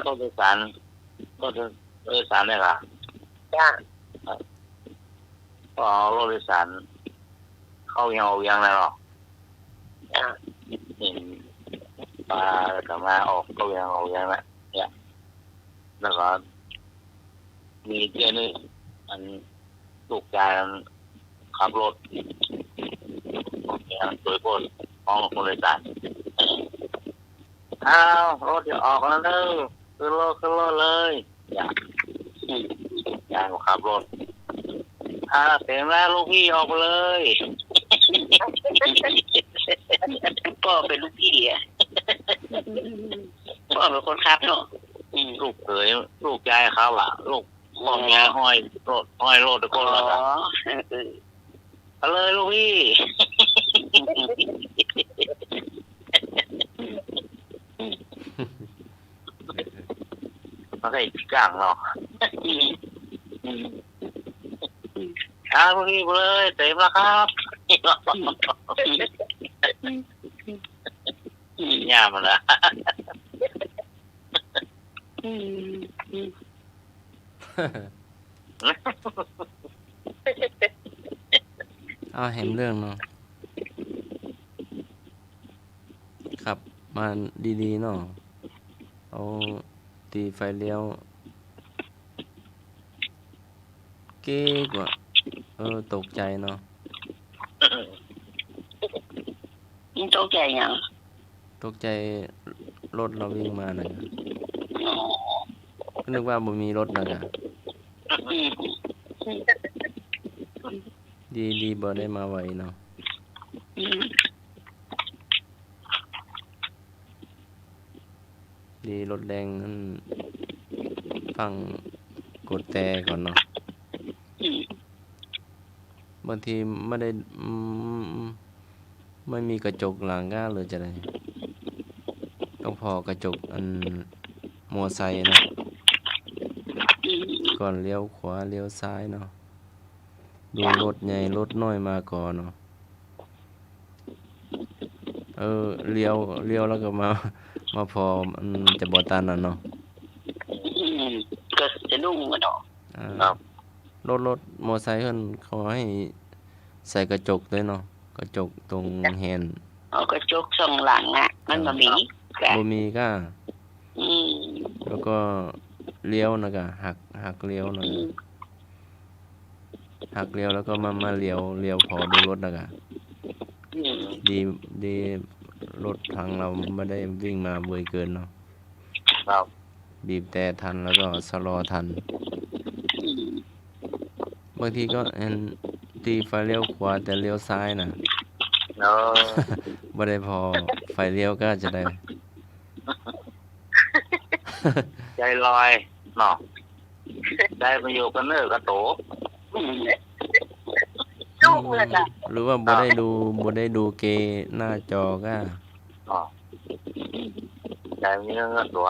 รถโดยสารได้ค่ะก็เอารถโดยสารเข้ายังไงหรอนี่ปลากลับมาออกเข้ายังนะเนี่ยแล้วก็มีเจ้านี่อันลูกชายขับรถโดยคนของคนโดยสารรถจะออกแล้วเด้อขึ้นรถเลยอย่างขับรถเต็มแล้วลูกพี่ออกไปเลยก็เป็นลูกพี่อ่ะก็เป็นคนขับเนาะลูกเขยลูกยายเขาล่ะลูก พ่อแม่ห้อยโลดตะโกนแล้วก็เอาเลยลูกพี่มาใส่กลางเนาะลูกพี่ไปเลยเต็มแล้วครับย่ามันละ เอาเห็นเรื่องเนาะขับมาดีๆเนาะเอาตีไฟเลี้ยวเก๊กว่าตกใจเนาะ ยิ่งตกใจอย่าง ตกใจรถเราวิ่งมานะก็นึกว่าบ่มีรถนะจ๊ะดีบ่ได้มาไวเนาะดีรถแดงนั่นฟังกดแต่ก่อนเนาะบางทีไม่ได้ไม่มีกระจกหลังก้าเลยจะได้ต้องพอกระจกอันมอไซค์นะก่อนเลี้ยวขวาเลี้ยวซ้ายเนาะดูรถใหญ่รถน้อยมาก่อนเนาะเลี้ยวแล้วก็มาพอจะบ่ตันน่ะเนาะ ก็จะดุ้งกันเนาะ รถมอไซค์เขาให้ใส่กระจกด้วยเนาะกระจกตรงแฮนด์ เอากระจกส่องหลังอ่ะมันบ่มี บ่มีก็แล้วก็เลี้ยวนะก็หักเลี้ยวนะหักเลี้ยวแล้วก็มาเลี้ยวพอดูรถนะก็ดีรถทางเราไม่ได้วิ่งมาเบยเกินเนาะบีบแต่ทันแล้วก็ชะลอทันบางทีก็เห็นตีไฟเลี้ยวขวาแต่เลี้ยวซ้ายนะบ่ได้พอไฟเลี้ยวก็จะได้ ใจลอยเนาะได้มาอยู่กันเนื้อกระโต ลูกเลยจ้ะ หรือว่าบ่ได้ดูเกหน้าจอก็ ใจมีเงินตัว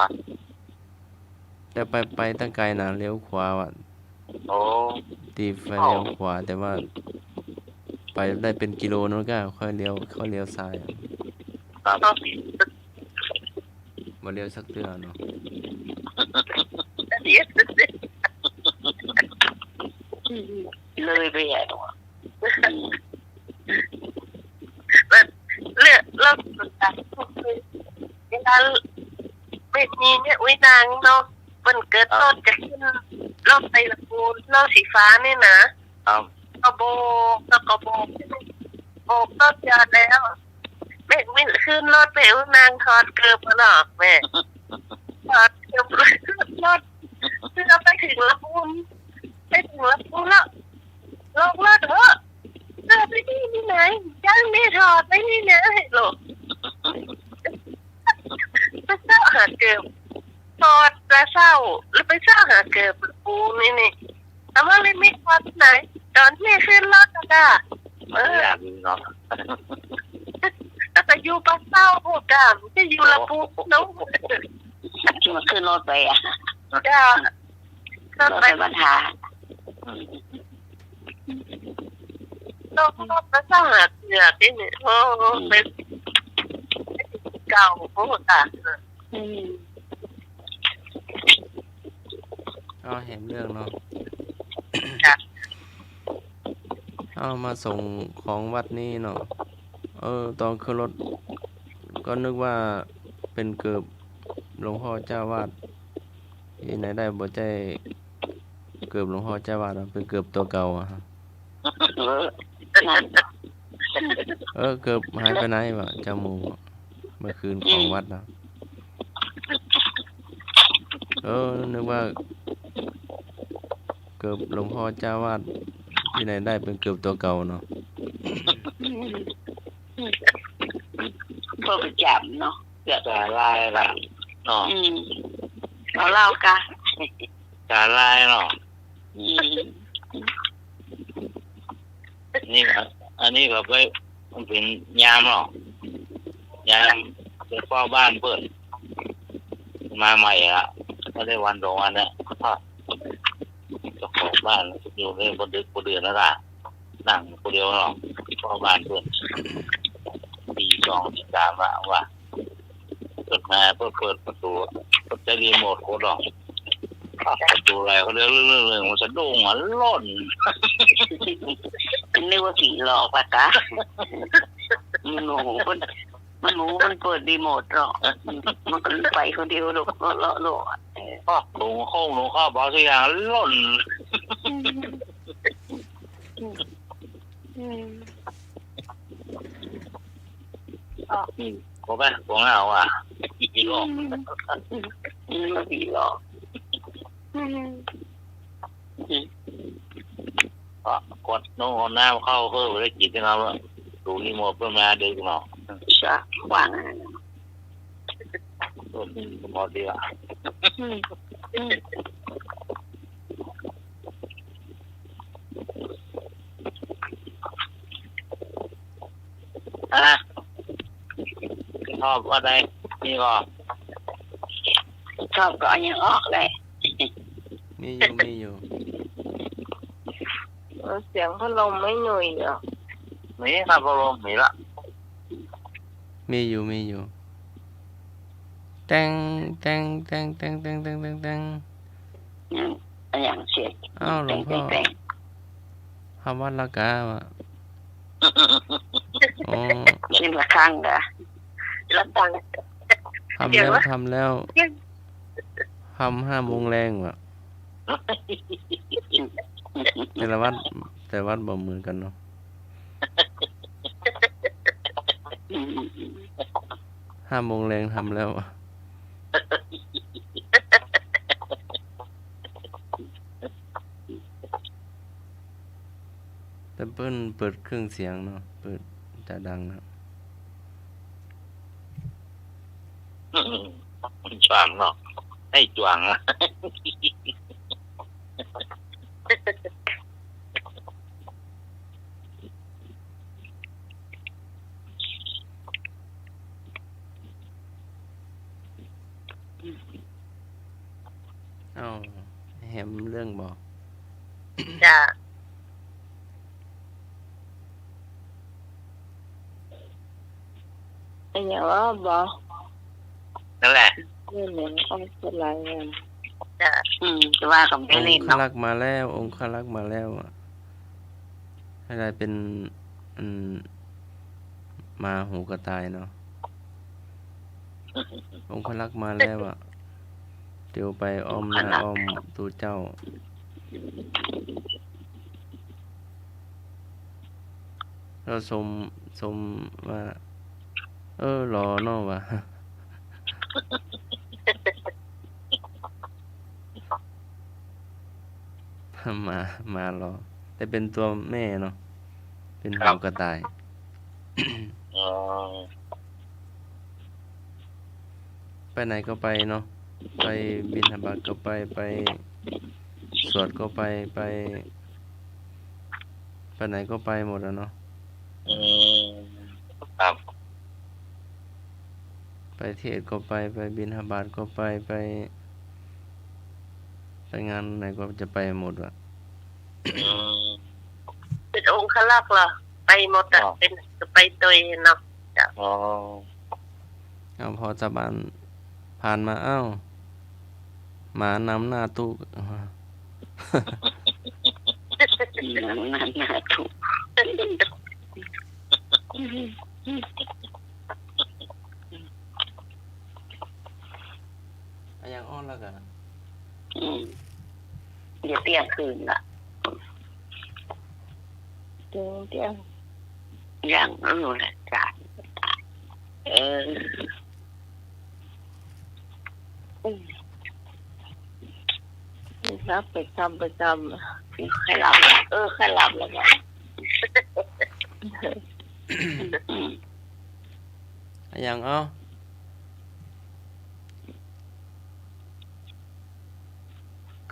แต่ไปตั้งไกลนะเลี้ยวขวาว่ะ โอ้ ตีไฟเลี้ยวขวาแต่ว่าไปได้เป็นกิโลนู้นก็ค่อยเลี้ยวซ้ายอะ ครับ บ่เลี้ยวสักเทื่อเนาะ เลยไปอ่ะตัว เลือกเลิกต่างเวลาไม่มีเนี่ยอุ้ยนางเนาะมันเกิดรถจะขึ้นรถไฟละกูลรถสีฟ้านี่นะครับ กระโบกแล้วก็โบกรถจอดแล้วแม่ไม่ขึ้นรถไปอุ้ยนางถอดเกลือมาหรอกแม่ถอดเกลือรถเพื่อไปถึงละกูลแล้วลงรถเถอะเสื้อไปนี่ไหนยังไม่ถอดไปนี่นะหรอกไปเสื้อหาเกือบถอดแล้วเศร้าแล้วไปเสื้อหาเกือบปูนี่แต่ว่าเลยไม่ถอดไหนตอนที่ขึ้นรถก็อยากเนาะ แต่อยู่บ้านเศร้าพูดกันจะอยู่ละปูน้อง ที่มาขึ้นรถไปอ่ะ จ้าร ถไปบรรทา ต้องไปเสื้อหาเกือบนี่โอ้เป็นเก่าพูดกัน เอาเห็นเรื่องเนาะ จ้ะ เอามาส่งของวัดนี้เนาะตอนขึ้นรถก็นึกว่าเป็นเกือบหลวงพ่อเจ้าวาดที่ไหนได้บ่ใจเกือบหลวงพ่อเจ้าวาดอะเป็นเกือบตัวเก่าอะฮะ เกือบหายไปไหนวะเจ้าหมูเมื่อคืนของวัดนะนึกว่าเกือบหลวงพ่อเจ้าวาดที่ไหนได้เป็นเกือบตัวเก่าเนาะ เพื่อไปจับเนาะ จะลายละเนาะ เราเล่ากัน จะลายเนาะ อืม นี่ครับอันนี้ก็ไปมันเป็นยามหรอกยามไปเฝ้าบ้านเปิดมาใหม่อ่ะก็ได้วันสองวันเนี่ยเจ้าของบ้านอยู่ในบนดึกบนเดือนแล้วล่ะนั่งคนเดียวหรอกเฝ้าบ้านเปิดตีสองตีสามว่าเปิดมาเปิดประตูก็จะรีโมทโคดอกประตูอะไรเขาเรื่องมันสะดุ้งอ่ะล่น นึกว่าผีหลอกละกะมันโหมันเปิดรีโมทหรอกมันก็ไปคนเดียวหรอกเลาะหลงเข้าบอกทุกอย่างล่นผมไปผมเอาอ่ะผีหลอก นึกว่าผีหลอก กดน้องน้ำเข้าเพิ่มได้กินที่เราดูรีโมทเพิ่มมาเด็กเนาะ ชะวาง ตัวนี้หมดดีอ่ะชอบว่าได้นี่ก็ ชอบก็ยังออกเลย มีอยู่ เสียงพัดลมไม่หน่อยอ่ะ มีครับพอลมมีละ มีอยู่แตงอย่างเสียง อ้าวหลวงพ่อคำวัดละกาวะอ๋อ ขึ้นละครั้งเด้อ แล้วตัง ทำแล้วทำ5 โมงแรงวะแต่วัดบ่เหมือนกันเนาะ5 โมงแรงทำแล้วอะแต่เปิดเครื่องเสียงเนาะเปิดจะดังนะ จวงเนาะให้จวงอ่ะ อ้าวแฮมเรื่องบอก จ้ะไอ้อย่างว่าบอก นั่นแหละ เรื่องหนึ่งเอาเป็นไรเนี่ย จ้ะ จะว่ากับ อ ไม่ ง เล่น ค์ เนาะ ลักษ์มาแล้วองค์ลักษ์มาแล้วอะให้ได้เป็นมาหูกระต่ายเนาะองค์ลักษ์มาแล้วอะเดี๋ยวไปอ้อมหน้าอ้อมตูเจ้าเราสมว่าหล่อเนาะวะ มารอแต่เป็นตัวแม่เนาะเป็นหูกระต่าย อ๋อ ไปไหนก็ไปเนาะไปบิณฑบาตก็ไปสวดก็ไปไหนก็ไปหมดแล้วเนาะ ครับ ไปเทศก็ไปบิณฑบาตก็ไปงานไหนก็จะไปหมดว่ะ เป็นองค์ขลักษ์เหรอไปหมดอ่ะเป็นไปตัวเองเนาะ อ๋อ เอาพอจะบานผ่านมาอ้าวหมานำหน้าตู้ น่าถูก อย่างอ้อนแล้วกัน เดี๋ยวเตี้ยคืนละ เดี๋ยว อย่างนั้นแหละจ้ะรับไปจำ ใครหลับใครหลับแล้วเนี่ย อย่างอ้อ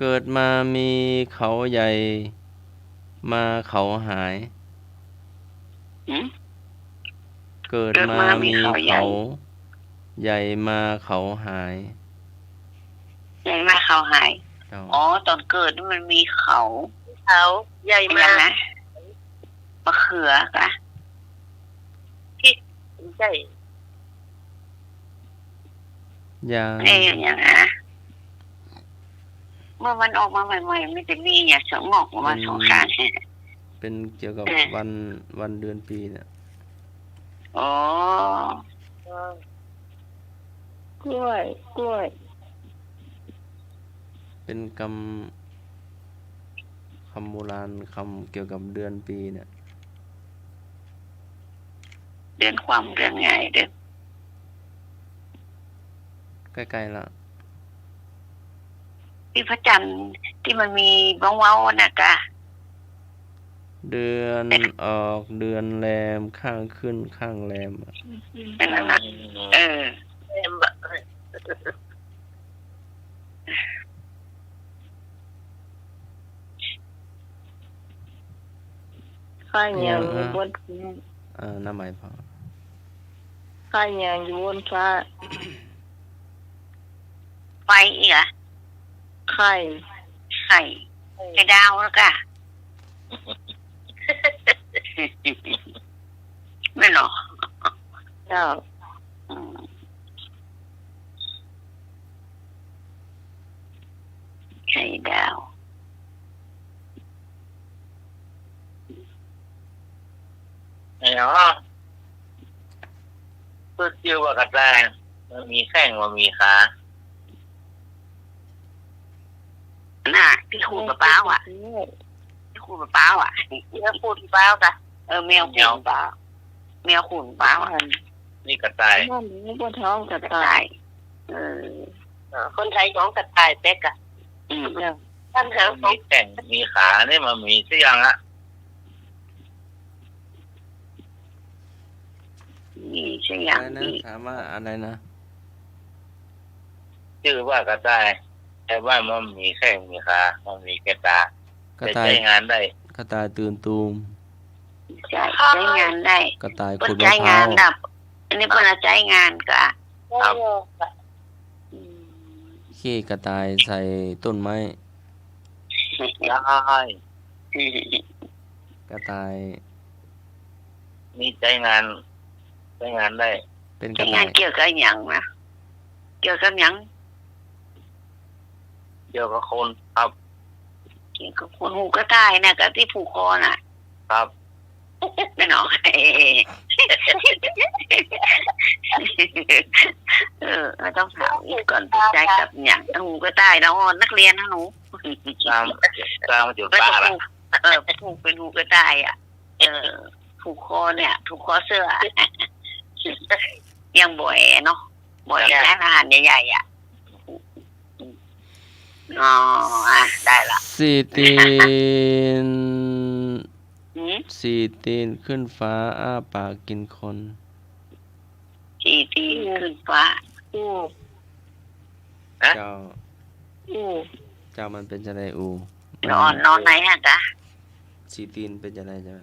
เกิดมามีเขาใหญ่มาเขาหาย หืม เกิดมามีเขาใหญ่มาเขาหาย ใหญ่มาเขาหาย เจ้า อ๋อตอนเกิดนี่มันมีเขา เขาใหญ่ เป็น มา ยัง ก นะมะเขือกะ ใช่ ยาง อย่างนะเมื่อมันออกมาใหม่ๆไม่จะมีอย่างเสงอกออกมาสองข้าง เป็นเกี่ยวกับวันเดือนปีเนี่ย อ๋อก ล้วยกล้วย เป็นคำโบราณคำเกี่ยวกับเดือนปีเนี่ย เดือนความเดือนไงเดือน ใกล้ๆละ ที่พระจันทร์ที่มันมีบ้องเว้าน่ะกะ เดือนออกเดือนแรมข้างขึ้นข้างแรมอะ เป็นอะไรเออ ข้าวเหนียวอยู่บน น้ำไหมพอ ข้าวเหนียวอยู่บนฟ้า ไฟอีกอ่ะ ไข่ ไข่ไข่ดาวแล้วกะ ไม่หรอก เจ้า อืมไข่ดาว ไอ้เนาะพูดชื่อว่ากระแตมันมีแข้งมันมีขา น่ะที่ขูดมะพร้าวอ่ะที่ขูดมะพร้าวอ่ะ เนื้อปูนเปล่าค่ะ แมวขูดมะพร้าวแมวขูดมะพร้าวอ่ะ นี่กระต่าย นั่นนี่บนท้องกระ กระ ต่า ต่าย ยคนไทยน้องกระต่ายเป็กอะ อืม เจ้า ท่านหาขอ มี ง แข้งมีขาเนี่ยมันมีเสียงอะ นี่ใช่อ อะ ย่าง ไรนะ นี้ ถามว่าอะไรนะ ชื่อว่ากระต่ายแต่ว่ามันมีแข้งมีขามันมีกระตาก ระ จะ ต่าย ใช้งานได้ กระต่ายตื่นตูม ใช่ใช้งานได้ กระต่าย เปิ ขุ ด ด ใช้ มะพร้าง าน ว ดับ อันนี้เปิดใช้งานกะ ครับ ขี้กระต่ายใส่ต้นไม้ ได้ กระต่าย นี่ใช้งานได้ เป็นก ใช้ ระ งา ต่าน ย เกี่ยวกับหยังนะเกี่ยวกับหยัง เกี่ยวกับคนครับ เกี่ยวกับคนหูกระต่ายน่ะกับที่ผูกคอน่ะ ครับ ไม่หนอไม่ต้องถามอีกก่อนติดใจกับหยังหูกระต่ายนะอ่อนนักเรียนนะหนู ตามจุด ก็ บ้า จะ ละ ผูกเป็นหูกระต่ายอ่ะผูกคอเนี่ยผูกคอเสื้อยังบ่อยเนาะบ่อยร้านอาหารใหญ่ๆอ่ะอ๋อได้ละ สี่ตีน อืม สี่ตีนขึ้นฟ้าอ้าปากกินคน สี่ตีนขึ้นฟ้า อู้ เจ้า อู้ เจ้ามันเป็นจะไดอู นอนไหนฮะจ๊ะ สี่ตีนเป็นจะไดจ้ะ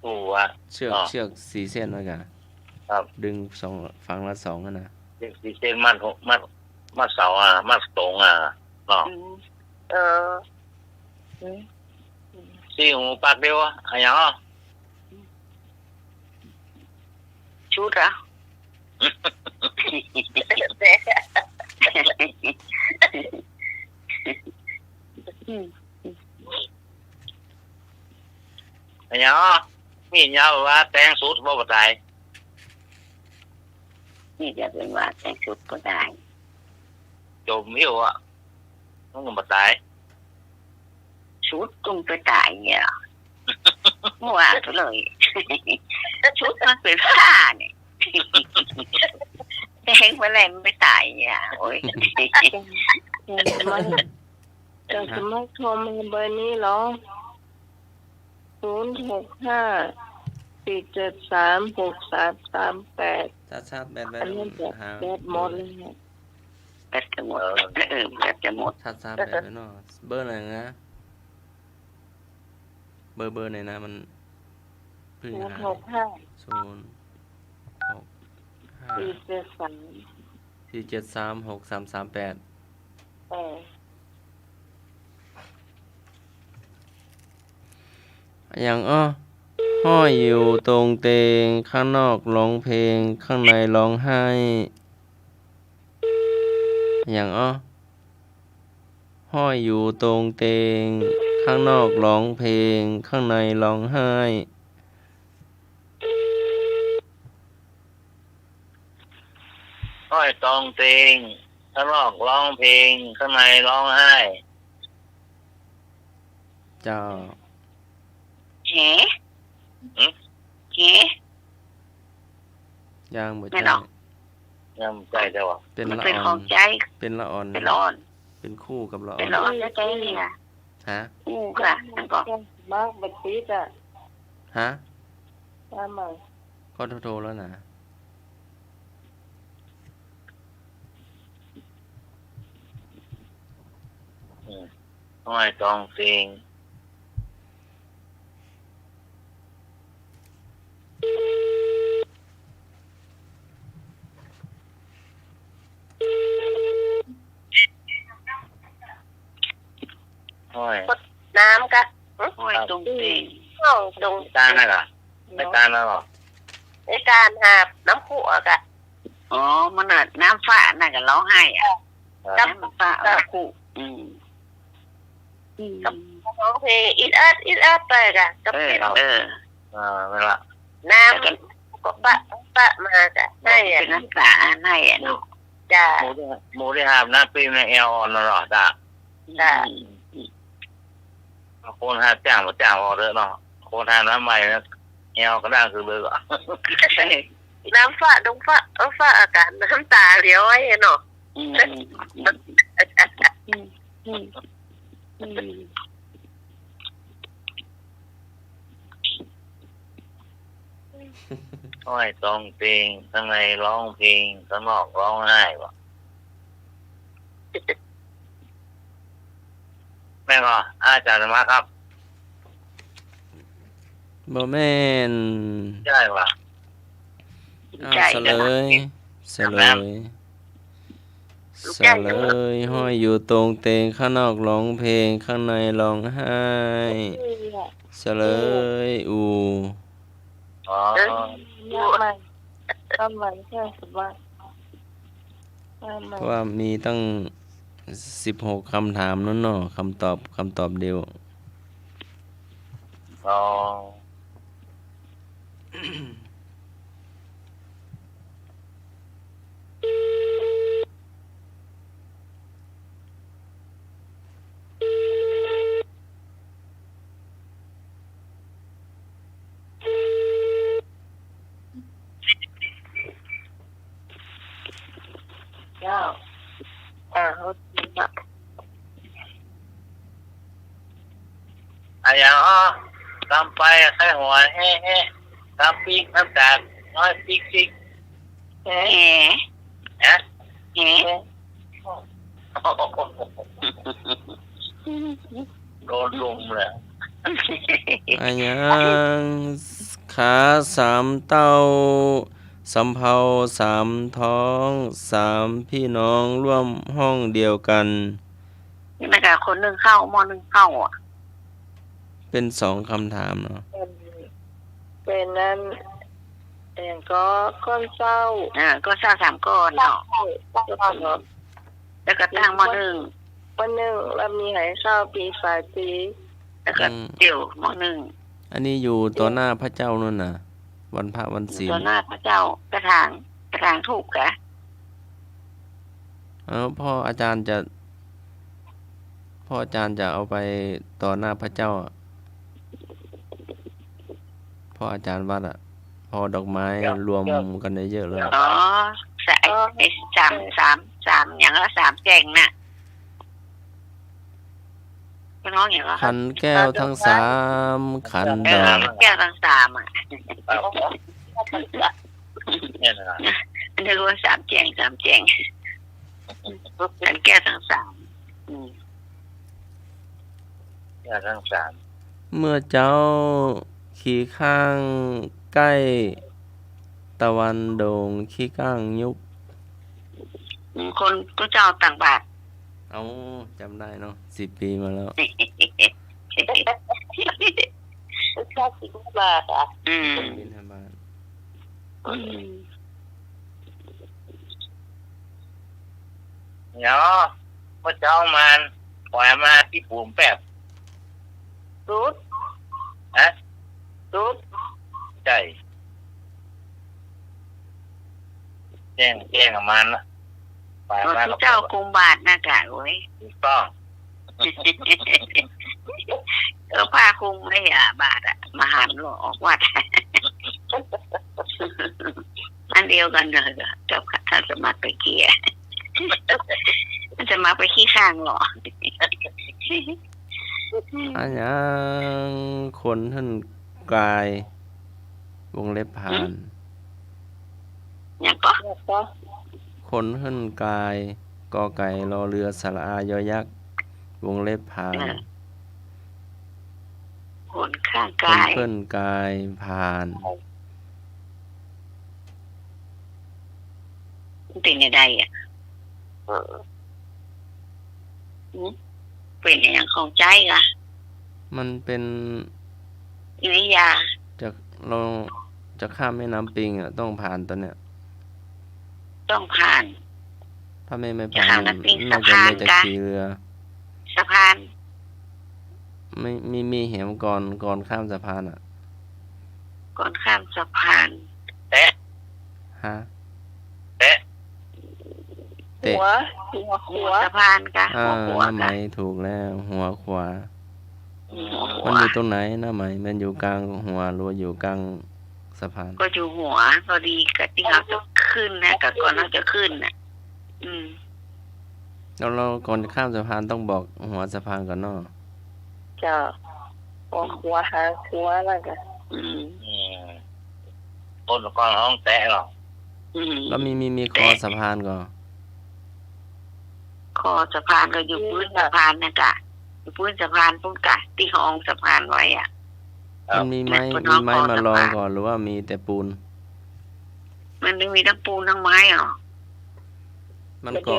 ตัว เชือกสี่เส้นไว้กัน ครับ ดึงสองฝั่งละสองอะนะ เด็กสีเส้นมัดเสามัดตรงเนาะ เออ สี่หูปากเดียวอะไรอย่างเงี้ย ชุดเหรอ อะไรอย่างเงี้ยมีเงี้ยว่าแต่งสุดบ่ได้ นี่จะเป็นว่าแต่งชุดก็ได้ จมหิวต้องบ่ได้ ชุดกุมไปตายเนี่ยเมื่อวานก็เลย ชุดมันเป็นผ้าเนี่ยแต่งไปแล้วมันไม่ตายเนี่ยโอ้ย มันจะสมัครโทรมาเบอร์นี้เหรอ065-473-6338ถ้าชาร์จแบตไว้ อันนี้แบบ หา แบบหมดเลยเนี่ย ไป ตจะหมดแบตจะหมด ชัดซ้ำแบบนั้นเนาะเบอร์ไหนนะเบอร์ไหนนะมันเพิ่งหา 065 473 6338 อย่างห้อยอยู่ตรงเตงข้างนอกร้องเพลงข้างในร้องไห้อย่างห้อยอยู่ตรงเตงข้างนอกร้องเพลงข้างในร้องไห้ ห้อยตองเตงข้างนอกร้องเพลงข้างในร้องไห้ เจ้า แหแห ย่างบ่ ไม่ ใจ หรอก ยังใจเจ้า เป็น มัน ละ เป็น อ่ ข อ อน งใจ เป็นละอ่อน เป็นร้อน เป็นคู่กับละอ่ เป็ อน น ร้อนแล้วใจนี่ค่ะ ฮะ ค่ะนั่นก็ มากบัดนี้จะ ฮะ มาใหม่ ก็โทรแล้วนะ ห้อยตองเตงห้อย น้ำกะ ห้อยตรงเตง ห้องตรง ตาลน่ะเหรอไม่ตาลแล้วหรอ ในการหาบน้ำขั่วกะ อ๋อมันน่ะน้ำฟ้าน่ะก็ร้องไห้อ่ะ กับ น้ำฟ้าเอาคู่กับ ร้องเพลงอิดอัดไปกะกับเพลง ไม่ละ น้ำก็ปะมากะให้ เป็นน้ำตาให้อ่ะเนาะ จ้า หมูที่หามหน้าปีมในเอลออนหรอจ้าคนหาจ้างมาจ้างออเดอร์เนาะคนหาน้ำใหม่นะเอลก็ได้คือเบอร์ น้ำฟ้าดงฟ้าอากาศน้ำตาเลี้ยวไว้เนาะ ห้อยตองเพลงข้างในร้องเพลงข้างนอกร้องไห้วะแม่ก็อาจารย์มาครับ บ่แม่น ใช่ปะ อ้าวเสลยห้อยอยู่ตรงเตงข้างนอกร้องเพลงข้างในร้องไห้เสลยอ๋อ มาใหม่แค่สบายมา เพราะว่ามีตั้ง16คำถามนั่นเนาะคำตอบเดียว อ๋ออะไรทำไปแค่หัวทำปีกน้ำตาลน้อยปีก แห นะ แห โดนลุมเลย อันยังขา3 เต้าสำเภา3 ท้อง3 พี่น้องร่วมห้องเดียวกัน นี่นะคะคนหนึ่งเข้ามอหนึ่งเข้าอ่ะ เป็น2คำถามเนาะ เป็นนั้นเองก็ก้อนเศร้า ก็สร้าง3 ก้อนเนาะแล้วก็ตั้งมอหนึ่ง วันหนึ่งเรามีหายเศร้าปีฝ่ายปี แล้วก็เดี่ยวมอหนึ่ง อันนี้อยู่ต่อหน้าพระเจ้านั่นน่ะ วันพระวันศีล ต่อหน้าพระเจ้ากระถางถูกกะ พ่ออาจารย์จะเอาไปต่อหน้าพระเจ้าอะพ่ออาจารย์วัดอ่ะพอดอกไม้รวมกันได้เยอะเลย อ๋อสามอย่างละ3 แจงน่ะพี่น้องอย่างละ ขันแก้วทั้ง3ขันดอก แก้วทั้ง3อ่ะ เนี่ยนะ อันนี้รวม3 แจง กันแก้ทั้งสามม อย่าทั้งสาม เมื่อเจ้าขี่ข้างใกล้ตะวันโด่งขี้ก้างยุบ คนก็เจ้าต่างบาท เอาจำได้เนาะ10 ปีมาแล้ว ชอบสิบบาทอ่ะ อืม บิณฑบาต อืม เนาะพระเจ้ามันปล่อยมาที่ปูมแป๊บ รูด ฮะ รูด ใช่แจ้งกับมันละปล่อยมา ที่เจ้าคุมบาทนะกะโอ้ย ถูกต้อง ผ้าคุมไม่บาทอ่ะมาหันหลออกวัด อันเดียวกันเลยเจ้าค่ะถ้าจะมาไปเกี่ยมันจะมาไปขี้ข้างหรอ อันยังคนท่านกายวงเล็บผ่าน อย่างก็ แล้วก็ คนท่านกายกอไก่รอเรือสระอายอยักษ์วงเล็บผ่าน คนข้าง คน กาย เพื่อนกายผ่าน เป็นยังไงอ่ะเป็นอย่างของใจอ่ะ มันเป็น กิริยา เราจะข้ามแม่น้ำปิงอ่ะต้องผ่านตัวเนี้ย ต้องผ่าน ถ้าไม่ จะ ผ่าน ข้ามแม่น้ำปิง น่าจะ สะพาน ไม่จะ กะ ขี่เรือ สะพาน ไม่มีเหมก่อนข้ามสะพานอ่ะ ก่อนข้ามสะพาน ฮะ เตะ เตะ หัว สะพานกะ ห หัว น้าไหม กะ ถูกแล้วหัวขวา หั มัน ว อยู่ตรงไหนหน้าไหมมันอยู่กลางหัวหรือว่าอยู่กลางสะพาน ก็อยู่หัวพอดีกับที่เราจะขึ้นนะกับก่อนเราจะขึ้นน่ะ อืม เราก่อนข้ามสะพานต้องบอกหัวสะพานก่อนเนาะ จ้ะหัวหางหัวอะไรกัน อืม ต้นก้อนห้องแตะหรอก อืม แล้วมีคอสะพานก่อน คอสะพานก็อยู่พื้นสะพานนะกะอยู่พื้นสะพานพุ่งกะที่ห้องสะพานไว้อ่ะ มันมีไม้ บนห้อง มารอง คอสะพาน ก่อนหรือว่ามีแต่ปูน มันไม่มีทั้งปูนทั้งไม้เหรอ มันเก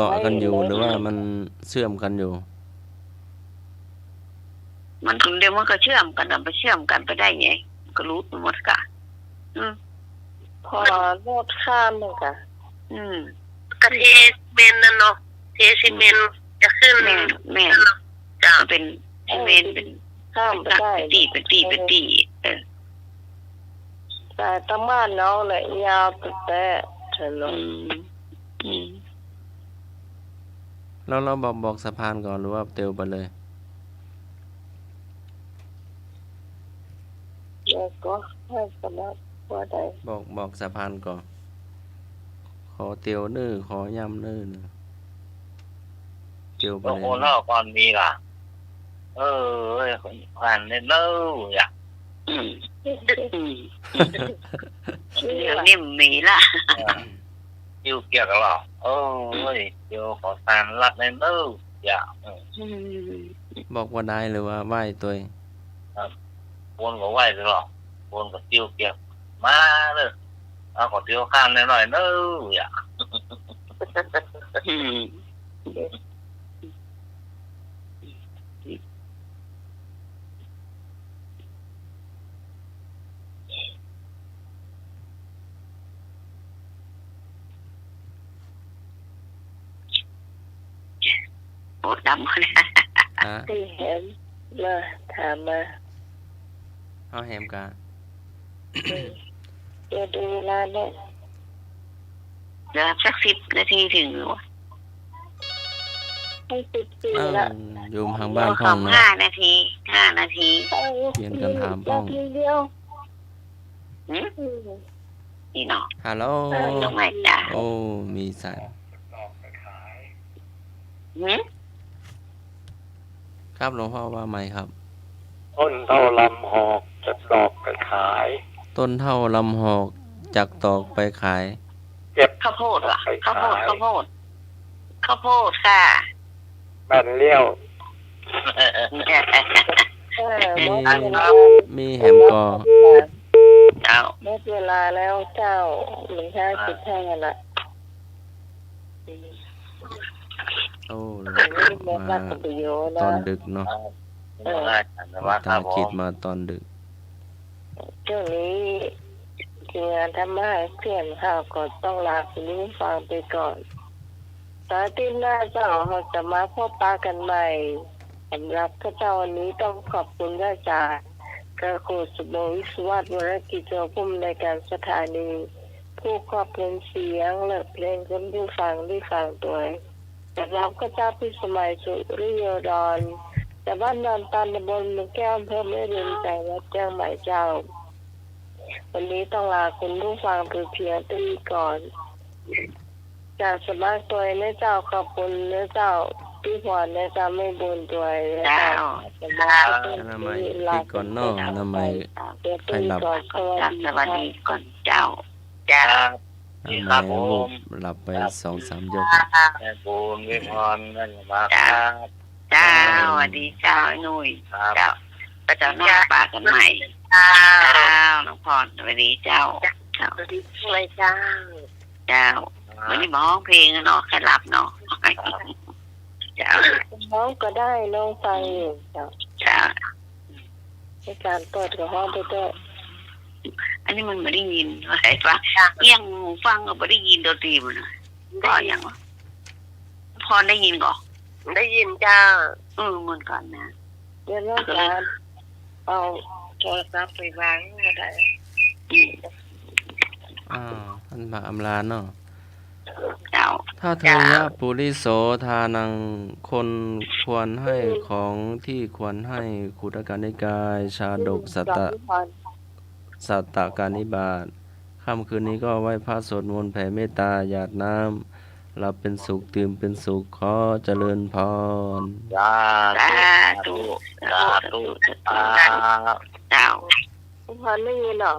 าะกันอยู่หรือว่ามันเชื่อมกันอยู่ มันถึงเดี๋ยวมันก็เชื่อมกันไปเชื่อมกันไปได้ไงก็รู้หมดกะ อืม พอโลดข้ามมันกัน อืม กระเทเมนนั่นเนาะเทซีเมนจะขึ้น แม่จะเป็นเมนเป็น ข้ามไปได้ เป็นตีเออ แต่ตะม่านน้องเลยยาวไปแต่ถน อื น มอืม แล้วเราบอกสะพานก่อนหรือว่าเตียวไปเลย แล้วก็ให้สำหรับว่าใด บอกสะพานก่อน ขอเตียวนื้อขอย่ำนื้อเตียวไป โอ้ เลย โหนอกก่อนมีล่ะผ่านเน้ออ่ะ อืมอืมเดี๋ยวนี้มีละ yêu kia cái lọ ơi yêu có sàn lặt lên đâu dạ อืม บอกว่าได้หรือว่าไหว้ตัวเอง buồn có quay cái lọ buồn có tiêu kia má nữa có tiêu khan lên nói đâu dạ อืมปวดดำเลย ฮะ ที่เห็นมาถามมา เอาแฮมกา เดี๋ยวดูเวลาเนี่ย เดี๋ยวสัก10 นาทีถึงหรือวะ ให้10 ปีละ อยู่ทางบ้านพ่ ข อ อง งนะ 5 นาที5 นาที เปลี่ยนกันถามป้อง นาทีเดียว หืมนี่เนาะ ฮัลโหล ตรงไหนจ้ะ โอ้มีสาย หืม ครับหลวงพ่อว่าไหมครับ ต้นเท่าลำหอกจะดอกไปขาย ต้นเท่าลำหอกจากตอกไปขาย เก็บ ข้าวโพดเหรอข้าวโพด ข้าวโพดค่ะ แม่นเลี้ยว หมดเวลา มีแหมกอ เจ้า หมดเวลาแล้วเจ้าหนึ่งห้าสิบห้าละ โอ้ นี่เมื่อ มา รักประโยชน์ ต นะ อนดึกเนาะ ตาคิดมาตอนดึก ช่วงนี้ทีมงานทำมาให้เพื่อนข้าวก็ต้องลาคุณผู้ฟังไปก่อนตอนที่หน้าเจ้าเราจะมาพบปะกันใหม่สำหรับพระเจ้าวันนี้ต้องขอบคุณอาจารย์กระโคสมวิศวัตวรกิจผู้อำนวยการสถานีผู้ครอบคลุมเสียงและเพลงคนผู้ฟังที่ฟังตัวสำหรับพระเจ้าพิสมัยสุริโยดรแต่บ้านนอนตันตำบลเมืองแก้วอำเภอแม่ริมจังหวัดเชียงใหม่เจ้าวันนี้ต้องลาคุณผู้ฟังไปเพียงเท่านี้ก่อนจากสมาตัวในเจ้าขอบคุณในเจ้าพี่พรในเจ้าไม่บุญตัวใน เจ้า เจ้าสมา อนามัยพี่ก่อนเนาะอนามัย เดี๋ยวตีก่อนสวัส สวัส ดี ดีก่อนเจ้า จ้า อนามัยวูบหลับไป2-3 ยก แม่บุญวิพรนั่นมาครับ เจ้าสวัสดีเจ้าไอ้หนุ่ย ครับ เจ้าก็จะนั่งปากกันใหม่ จ้า เจ้าน้องพรสวัสดีเจ้า เจ้า สวัสดีเลยจ้า เจ้าวันนี้มาร้องเพลงเนาะแค่หลับเนาะเจ้า น้องก็ได้น้องฟังอยู่เจ้า เจ้า ในการเปิดกับห้องไปด้วย อันนี้มันไม่ได้ยินอะไรปะเอียงหูฟังก็ไม่ได้ยินดนตรีมันนะก็อย่างวะพรได้ยินก่อน ได้ยินจ้า เหมือนกันนะ เดี๋ยวน้องการเอาโทรศัพท์ไปวางก็ได้ ท่านพระอำลาเนาะ เจ้า ถ้าเทยะปุริโสทานังคนควรให้ของที่ควรให้ขุตการนิกายชาดกสัตตกานิบาตค่ำคืนนี้ก็ไหว้พระสวดมนต์แผ่เมตตาหยาดน้ำหลับเป็นสุขตื่นเป็นสุขขอเจริญพร จ้า สาธุ สาธุ เจ้า พรไม่มีหรอ